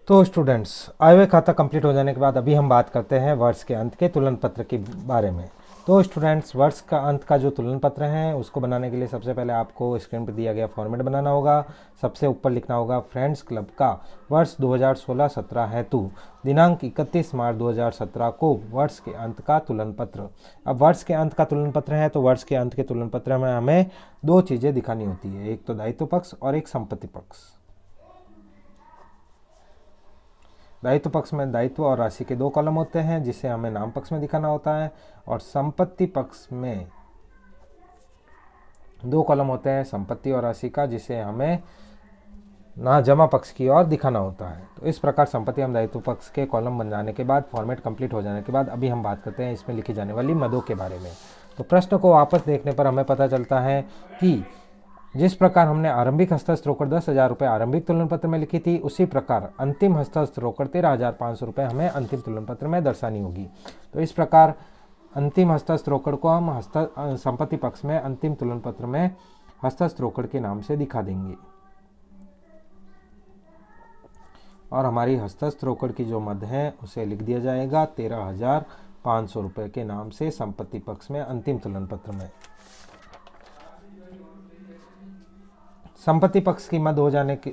Speaker 1: तो स्टूडेंट्स आय व्यय खाता कंप्लीट हो जाने के बाद अभी हम बात करते हैं वर्ष के अंत के तुलन पत्र के बारे में। तो स्टूडेंट्स, वर्ष का अंत का जो तुलन पत्र है उसको बनाने के लिए सबसे पहले आपको स्क्रीन पर दिया गया फॉर्मेट बनाना होगा। सबसे ऊपर लिखना होगा फ्रेंड्स क्लब का वर्ष 2016-17 हेतु दिनांक 31 मार्च 2017 को वर्ष के अंत का तुलन पत्र। अब वर्ष के अंत का तुलन पत्र है तो वर्ष के अंत के तुलन पत्र में हमें दो चीज़ें दिखानी होती है, एक तो दायित्व पक्ष और एक संपत्ति पक्ष। दायित्व पक्ष में दायित्व और राशि के दो कॉलम होते हैं जिसे हमें नाम पक्ष में दिखाना होता है, और संपत्ति पक्ष में दो कॉलम होते हैं संपत्ति और राशि का, जिसे हमें ना जमा पक्ष की ओर दिखाना होता है। तो इस प्रकार संपत्ति एवं दायित्व पक्ष के कॉलम बन जाने के बाद, फॉर्मेट कंप्लीट हो जाने के बाद, अभी हम बात करते हैं इसमें लिखी जाने वाली मदों के बारे में। तो प्रश्न को वापस देखने पर हमें पता चलता है कि जिस प्रकार हमने आरंभिक हस्तस्थ रोकड़ 10,000 रुपये आरंभिक तुलन पत्र में लिखी थी, उसी प्रकार अंतिम हस्तस्थ रोकड़ 13,500 रुपये हमें अंतिम तुलन पत्र में दर्शानी होगी। तो इस प्रकार अंतिम हस्तस्थ रोकड़ को हम संपत्ति पक्ष में अंतिम तुलन पत्र में हस्तस्थ रोकड़ के नाम से दिखा देंगे, और हमारी हस्तस्थ रोकड़ की जो मद है उसे लिख दिया जाएगा 13,500 रुपये के नाम से संपत्ति पक्ष में अंतिम तुलन पत्र में। संपत्ति पक्ष की मद हो जाने के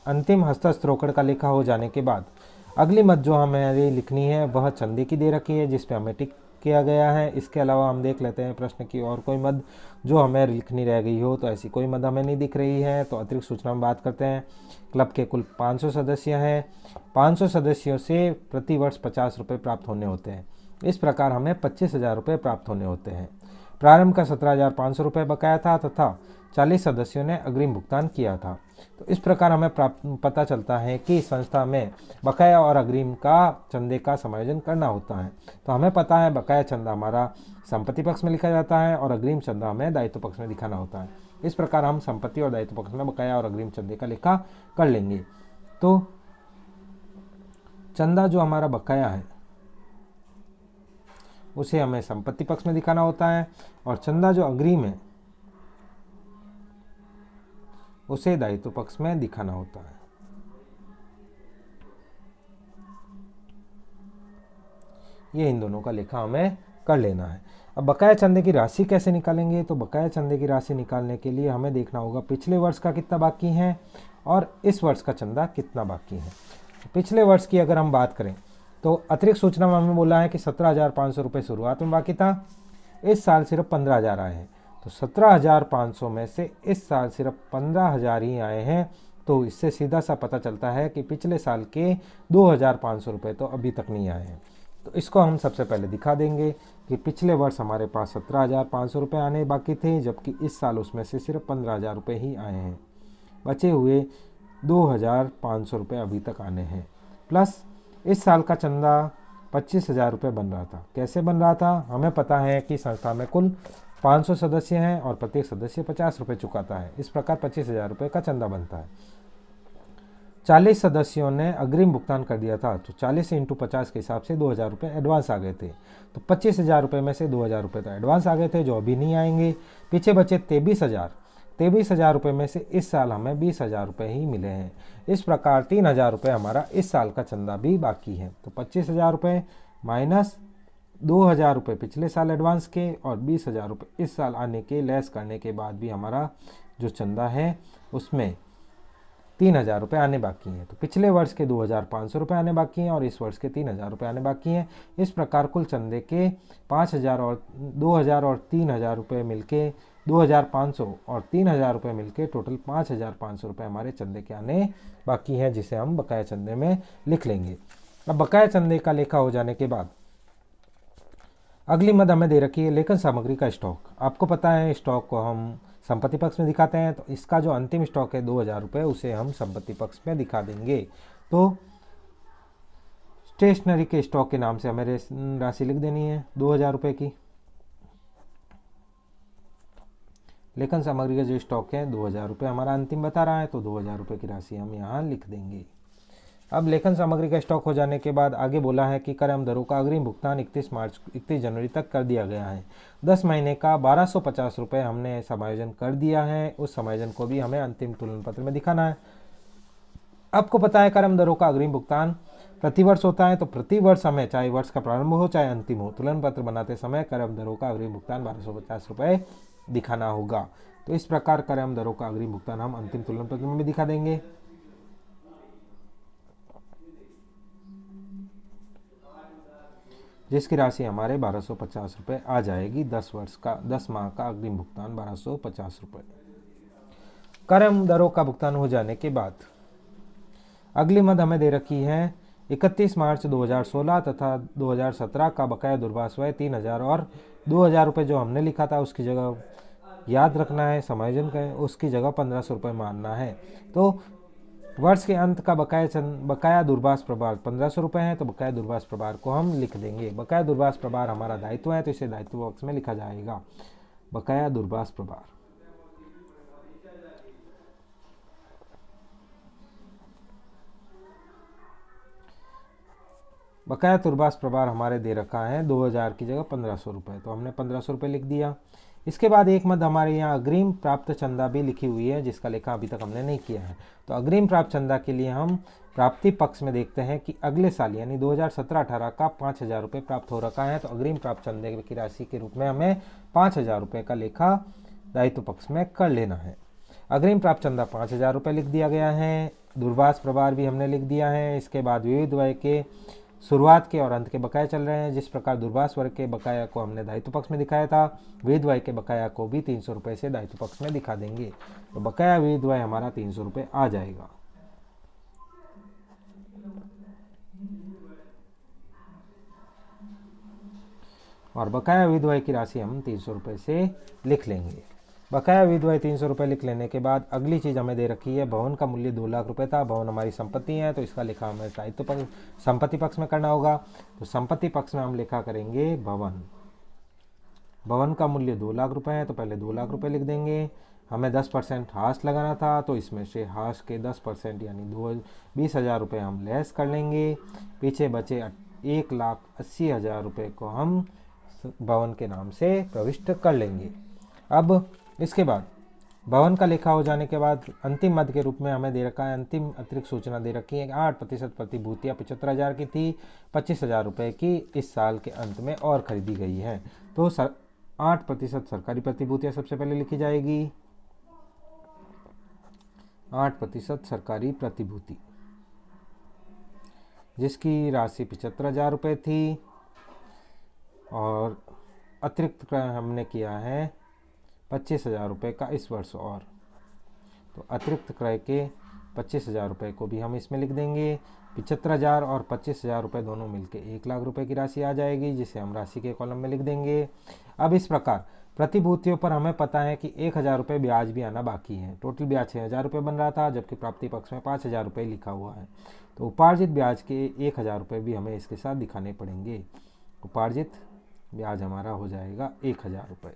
Speaker 1: अंतिम हस्तस्थ रोकड़ का लेखा हो जाने के बाद अगली मद जो हमें लिखनी है वह चंदे की दे रखी है, जिस पे हमें टिक किया गया है। इसके अलावा हम देख लेते हैं प्रश्न की और कोई मद जो हमें लिखनी रह गई हो, तो ऐसी कोई मद हमें नहीं दिख रही है। तो अतिरिक्त सूचना में बात करते हैं। क्लब के कुल 500 सदस्य हैं। 500 सदस्यों से प्रति वर्ष 50 रुपये प्राप्त होने होते हैं। इस प्रकार हमें 25,000 रुपये प्राप्त होने होते हैं। प्रारंभ का 17,500 रुपये बकाया था तथा 40 सदस्यों ने अग्रिम भुगतान किया था। तो इस प्रकार हमें पता चलता है कि संस्था में बकाया और अग्रिम का चंदे का समायोजन करना होता है। तो हमें पता है बकाया चंदा हमारा संपत्ति पक्ष में लिखा जाता है और अग्रिम चंदा हमें दायित्व पक्ष में दिखाना होता है। इस प्रकार हम संपत्ति और दायित्व पक्ष में बकाया और अग्रिम चंदे का लेखा कर लेंगे। तो चंदा जो हमारा बकाया है उसे हमें संपत्ति पक्ष में दिखाना होता है, और चंदा जो अग्रिम है उसे दायित्व पक्ष में दिखाना होता है। ये इन दोनों का लेखा हमें कर लेना है। अब बकाया चंदे की राशि कैसे निकालेंगे? तो बकाया चंदे की राशि निकालने के लिए हमें देखना होगा पिछले वर्ष का कितना बाकी है और इस वर्ष का चंदा कितना बाकी है। पिछले वर्ष की अगर हम बात करें तो अतिरिक्त सूचना में हमें बोला है कि 17,500 रुपये शुरुआत में बाकी था, इस साल सिर्फ 15,000 आए हैं। तो 17,500 में से इस साल सिर्फ 15,000 ही आए हैं। तो इससे सीधा सा पता चलता है कि पिछले साल के 2,500 रुपये तो अभी तक नहीं आए हैं। तो इसको हम सबसे पहले दिखा देंगे कि पिछले वर्ष हमारे पास 17,500 रुपये आने बाकी थे, जबकि इस साल उसमें से सिर्फ 15,000 रुपये ही आए हैं। बचे हुए 2,500 रुपये अभी तक आने हैं। प्लस इस साल का चंदा 25,000 रुपये बन रहा था। कैसे बन रहा था? हमें पता है कि संस्था में कुल 500 सदस्य हैं और प्रत्येक सदस्य 50 रुपये चुकाता है। इस प्रकार 25,000 रुपये का चंदा बनता है। 40 सदस्यों ने अग्रिम भुगतान कर दिया था, तो 40 × 50 के हिसाब से 2,000 रुपये एडवांस आ गए थे। तो 25,000 रुपये में से 2,000 रुपये तो एडवांस आ गए थे जो अभी नहीं आएंगे। पीछे बचे 23,000 रुपये में से इस साल हमें 20,000 रुपये ही मिले हैं। इस प्रकार 3,000 रुपये हमारा इस साल का चंदा भी बाकी है। तो 25,000 रुपये माइनस 2,000 रुपये पिछले साल एडवांस के और 20,000 रुपये इस साल आने के लेस करने के बाद भी हमारा जो चंदा है उसमें 3,000 रुपये आने बाकी हैं। तो पिछले वर्ष के 2,500 रुपये आने बाकी हैं और इस वर्ष के 3,000 रुपये आने बाकी हैं। इस प्रकार कुल चंदे के 5,000 और 2,000 और 3,000 रुपये मिलके 2,500 और 3,000 रुपये मिलके टोटल 5,500 रुपये हमारे चंदे के आने बाकी हैं, जिसे हम बकाया चंदे में लिख लेंगे। अब बकाया चंदे का लेखा हो जाने के बाद अगली मद हमें दे रखी है लेखन सामग्री का स्टॉक। आपको पता है स्टॉक को हम संपत्ति पक्ष में दिखाते हैं, तो इसका जो अंतिम स्टॉक है 2,000 रुपये उसे हम संपत्ति पक्ष में दिखा देंगे। तो स्टेशनरी के स्टॉक के नाम से हमें राशि लिख देनी है 2,000 रुपये की। लेखन सामग्री का जो स्टॉक है 2,000 रुपये हमारा अंतिम बता रहा है, तो 2,000 रुपये की राशि हम यहाँ लिख देंगे। अब लेखन सामग्री का स्टॉक हो जाने के बाद आगे बोला है कि कर एवं दरों का अग्रिम भुगतान 31 जनवरी तक कर दिया गया है। 10 महीने का 1,250 रुपये हमने समायोजन कर दिया है। उस समायोजन को भी हमें अंतिम तुलन पत्र में दिखाना है। आपको पता है कर एवं दरों का अग्रिम भुगतान प्रतिवर्ष होता है तो प्रतिवर्ष हमें चाहे वर्ष का प्रारंभ हो चाहे अंतिम हो, तुलन पत्र बनाते समय कर एवं दरों का अग्रिम भुगतान 1250 रुपये दिखाना होगा। तो इस प्रकार कर एवं दरों का अग्रिम भुगतान हम अंतिम तुलन पत्र में भी दिखा देंगे। जिसकी राशि हमारे 1250 रुपये आ जाएगी। 10 माह का अग्रिम भुगतान 1250 रुपये। कर एवं दरों का भुगतान हो जाने के बाद अगली मद हमें दे रखी है 31 मार्च 2016 तथा 2017 का बकाया दूरभाष व्यय 3000 और 2000 रुपये जो हमने लिखा था उसकी जगह याद रखना है, समायोजन करें, उसकी जगह 1500 रुपये मानना है। तो वर्ष के अंत का बकाया दूरभाष प्रभार 1500 रुपये है, तो बकाया दूरभाष प्रभार को हम लिख देंगे। बकाया दूरभाष प्रभार हमारा दायित्व है तो इसे दायित्व बॉक्स में लिखा जाएगा, बकाया दूरभाष प्रभार। बकाया दूरभाष प्रभार हमारे दे रखा है 2000 की जगह 1500 रुपये, तो हमने 1500 रुपये लिख दिया। इसके बाद एक मद हमारे यहाँ अग्रिम प्राप्त चंदा भी लिखी हुई है जिसका लेखा अभी तक हमने नहीं किया है। तो अग्रिम प्राप्त चंदा के लिए हम प्राप्ति पक्ष में देखते हैं कि अगले साल यानी 2017-18 का 5000 रुपये प्राप्त हो रखा है, तो अग्रिम प्राप्त चंदे की राशि के रूप में हमें 5000 रुपये का लेखा दायित्व पक्ष में कर लेना है। अग्रिम प्राप्त चंदा 5000 रुपये लिख दिया गया है। दूरभाष प्रभार भी हमने लिख दिया है। इसके बाद विविध व्यय के शुरुआत के और अंत के बकाया चल रहे हैं। जिस प्रकार दूरभाष वर्ग के बकाया को हमने दायित्व पक्ष में दिखाया था, विविध व्यय के बकाया को भी 300 रुपये से दायित्व पक्ष में दिखा देंगे। तो बकाया विविध व्यय हमारा 300 रुपये आ जाएगा। और बकाया विविध व्यय की राशि हम 300 रुपये से लिख लेंगे। बकाया विविध व्यय 300 रुपये लिख लेने के बाद अगली चीज़ हमें दे रखी है भवन का मूल्य 2 लाख रुपये था। भवन हमारी संपत्ति है तो इसका लेखा हमें दायित्व पक्ष संपत्ति पक्ष में करना होगा। तो संपत्ति पक्ष में हम लेखा करेंगे भवन। भवन का मूल्य 2 लाख रुपये है तो पहले 2 लाख रुपये लिख देंगे। हमें 10% हाश लगाना था तो इसमें से हाश के 10% यानी 20,000 रुपये हम लेस कर लेंगे। पीछे बचे 1,80,000 रुपये को हम भवन के नाम से प्रविष्ट कर लेंगे। अब इसके बाद भवन का लेखा हो जाने के बाद अंतिम मद के रूप में हमें दे रखा है, अंतिम अतिरिक्त सूचना दे रखी है 8% प्रतिभूतियाँ 75,000 की थी, 25,000 रुपये की इस साल के अंत में और खरीदी गई है। तो 8% सरकारी प्रतिभूतियाँ सबसे पहले लिखी जाएगी। 8% सरकारी प्रतिभूति जिसकी राशि 75,000 रुपये थी और अतिरिक्त हमने किया है 25,000 रुपये का इस वर्ष और। तो अतिरिक्त क्रय के 25,000 रुपये को भी हम इसमें लिख देंगे। 75,000 और 25,000 रुपये दोनों मिलके 1 लाख रुपये की राशि आ जाएगी जिसे हम राशि के कॉलम में लिख देंगे। अब इस प्रकार प्रतिभूतियों पर हमें पता है कि 1,000 रुपये ब्याज भी आना बाकी है। टोटल ब्याज 6,000 रुपये बन रहा था जबकि प्राप्ति पक्ष में 5,000 रुपये लिखा हुआ है। तो उपार्जित ब्याज के 1,000 रुपये भी हमें इसके साथ दिखाने पड़ेंगे। उपार्जित ब्याज हमारा हो जाएगा 1,000 रुपये।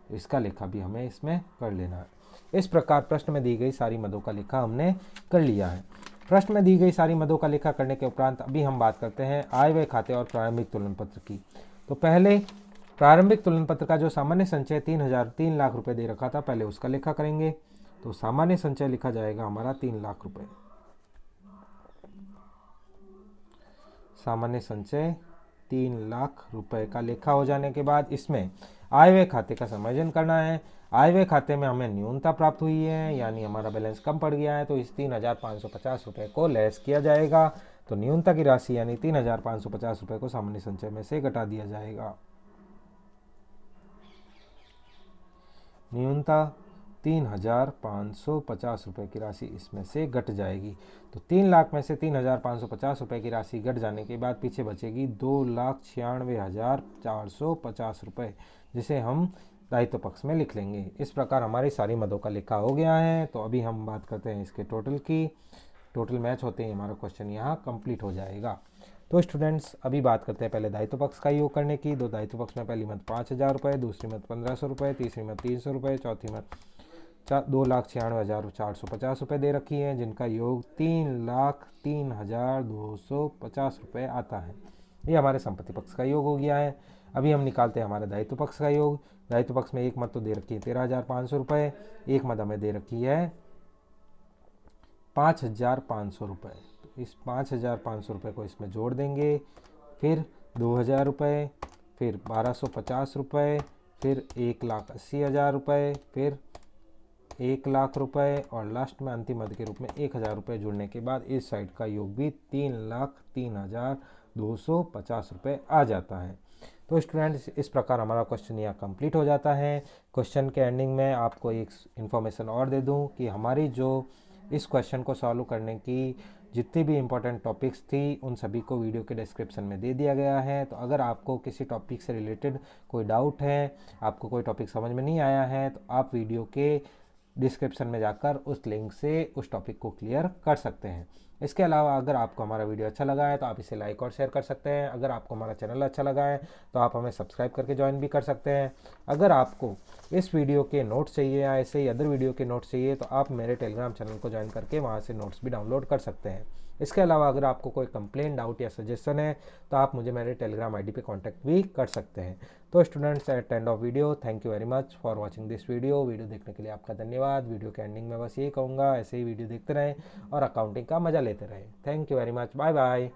Speaker 1: तो इसका लेखा भी हमें इसमें कर लेना है। इस प्रकार प्रश्न में दी गई सारी मदों का लेखा हमने कर लिया है। प्रश्न में दी गई सारी मदों का लेखा करने के उपरांत अभी हम बात करते हैं आय व्यय खाते और प्रारंभिक तुलन पत्र की। तो पहले प्रारंभिक तुलन पत्र का जो सामान्य संचय 3 लाख रुपए दे रखा था, पहले उसका लेखा करेंगे। तो सामान्य संचय लिखा जाएगा हमारा 3 लाख रुपए। सामान्य संचय 3 लाख रुपए का लेखा हो जाने के बाद इसमें आय व्यय खाते का समायोजन करना है। आय व्यय खाते में हमें न्यूनता प्राप्त हुई है यानी हमारा बैलेंस कम पड़ गया है, तो इस 3,550 रुपये को लेस किया जाएगा। तो न्यूनता की राशि यानी 3,550 रुपये को सामान्य संचय में से घटा दिया जाएगा। न्यूनता 3,550 रुपये की राशि इसमें से घट जाएगी। तो 3 लाख में से 3,550 रुपये की राशि घट जाने के बाद पीछे बचेगी 2,96,450 रुपये जिसे हम दायित्व पक्ष में लिख लेंगे। इस प्रकार हमारी सारी मदों का लेखा हो गया है। तो अभी हम बात करते हैं इसके टोटल की। टोटल मैच होते ही हमारा क्वेश्चन यहाँ कंप्लीट हो जाएगा। तो स्टूडेंट्स अभी बात करते हैं पहले दायित्व पक्ष का योग करने की। दो दायित्व पक्ष में पहली मद 5,000 रुपये, दूसरी मद 1,500 रुपये, तीसरी मद 300 रुपये, चौथी मद 2,96,450 रुपये दे रखी है जिनका योग 3,03,250 रुपये आता है। ये हमारे संपत्ति पक्ष का योग हो गया है। अभी हम निकालते हैं हमारे दायित्व पक्ष का योग। दायित्व पक्ष में एक मद तो दे रखी है 13,500 रुपये, एक मद हमें दे रखी है 5,500 रुपये। तो इस 5,500 रुपये को इसमें जोड़ देंगे, फिर 2,000 रुपये, फिर 1,250 रुपये, फिर 1,80,000 रुपये, फिर 1,00,000 रुपये और लास्ट में अंतिम मद के रूप में 1,000 रुपये जुड़ने के बाद इस साइड का योग भी 3,03,250 रुपये आ जाता है। तो स्टूडेंट्स, इस प्रकार हमारा क्वेश्चन यहाँ कंप्लीट हो जाता है। क्वेश्चन के एंडिंग में आपको एक इन्फॉर्मेशन और दे दूँ कि हमारी जो इस क्वेश्चन को सॉल्व करने की जितनी भी इम्पोर्टेंट टॉपिक्स थी उन सभी को वीडियो के डिस्क्रिप्शन में दे दिया गया है। तो अगर आपको किसी टॉपिक से रिलेटेड कोई डाउट है, आपको कोई टॉपिक समझ में नहीं आया है, तो आप वीडियो के डिस्क्रिप्शन में जाकर उस लिंक से उस टॉपिक को क्लियर कर सकते हैं। इसके अलावा अगर आपको हमारा वीडियो अच्छा लगा है तो आप इसे लाइक और शेयर कर सकते हैं। अगर आपको हमारा चैनल अच्छा लगा है तो आप हमें सब्सक्राइब करके ज्वाइन भी कर सकते हैं। अगर आपको इस वीडियो के नोट्स चाहिए या ऐसे ही अदर वीडियो के नोट्स चाहिए तो आप मेरे टेलीग्राम चैनल को ज्वाइन करके वहाँ से नोट्स भी डाउनलोड कर सकते हैं। इसके अलावा अगर आपको कोई कंप्लेन, डाउट या सजेशन है तो आप मुझे मेरे टेलीग्राम आईडी पे कांटेक्ट भी कर सकते हैं। तो students, at end of video, thank you very much for watching this video देखने के लिए आपका धन्यवाद। वीडियो के एंडिंग में बस यही कहूँगा, ऐसे ही वीडियो देखते रहें और अकाउंटिंग का मजा लेते रहें। Thank you very much, bye bye.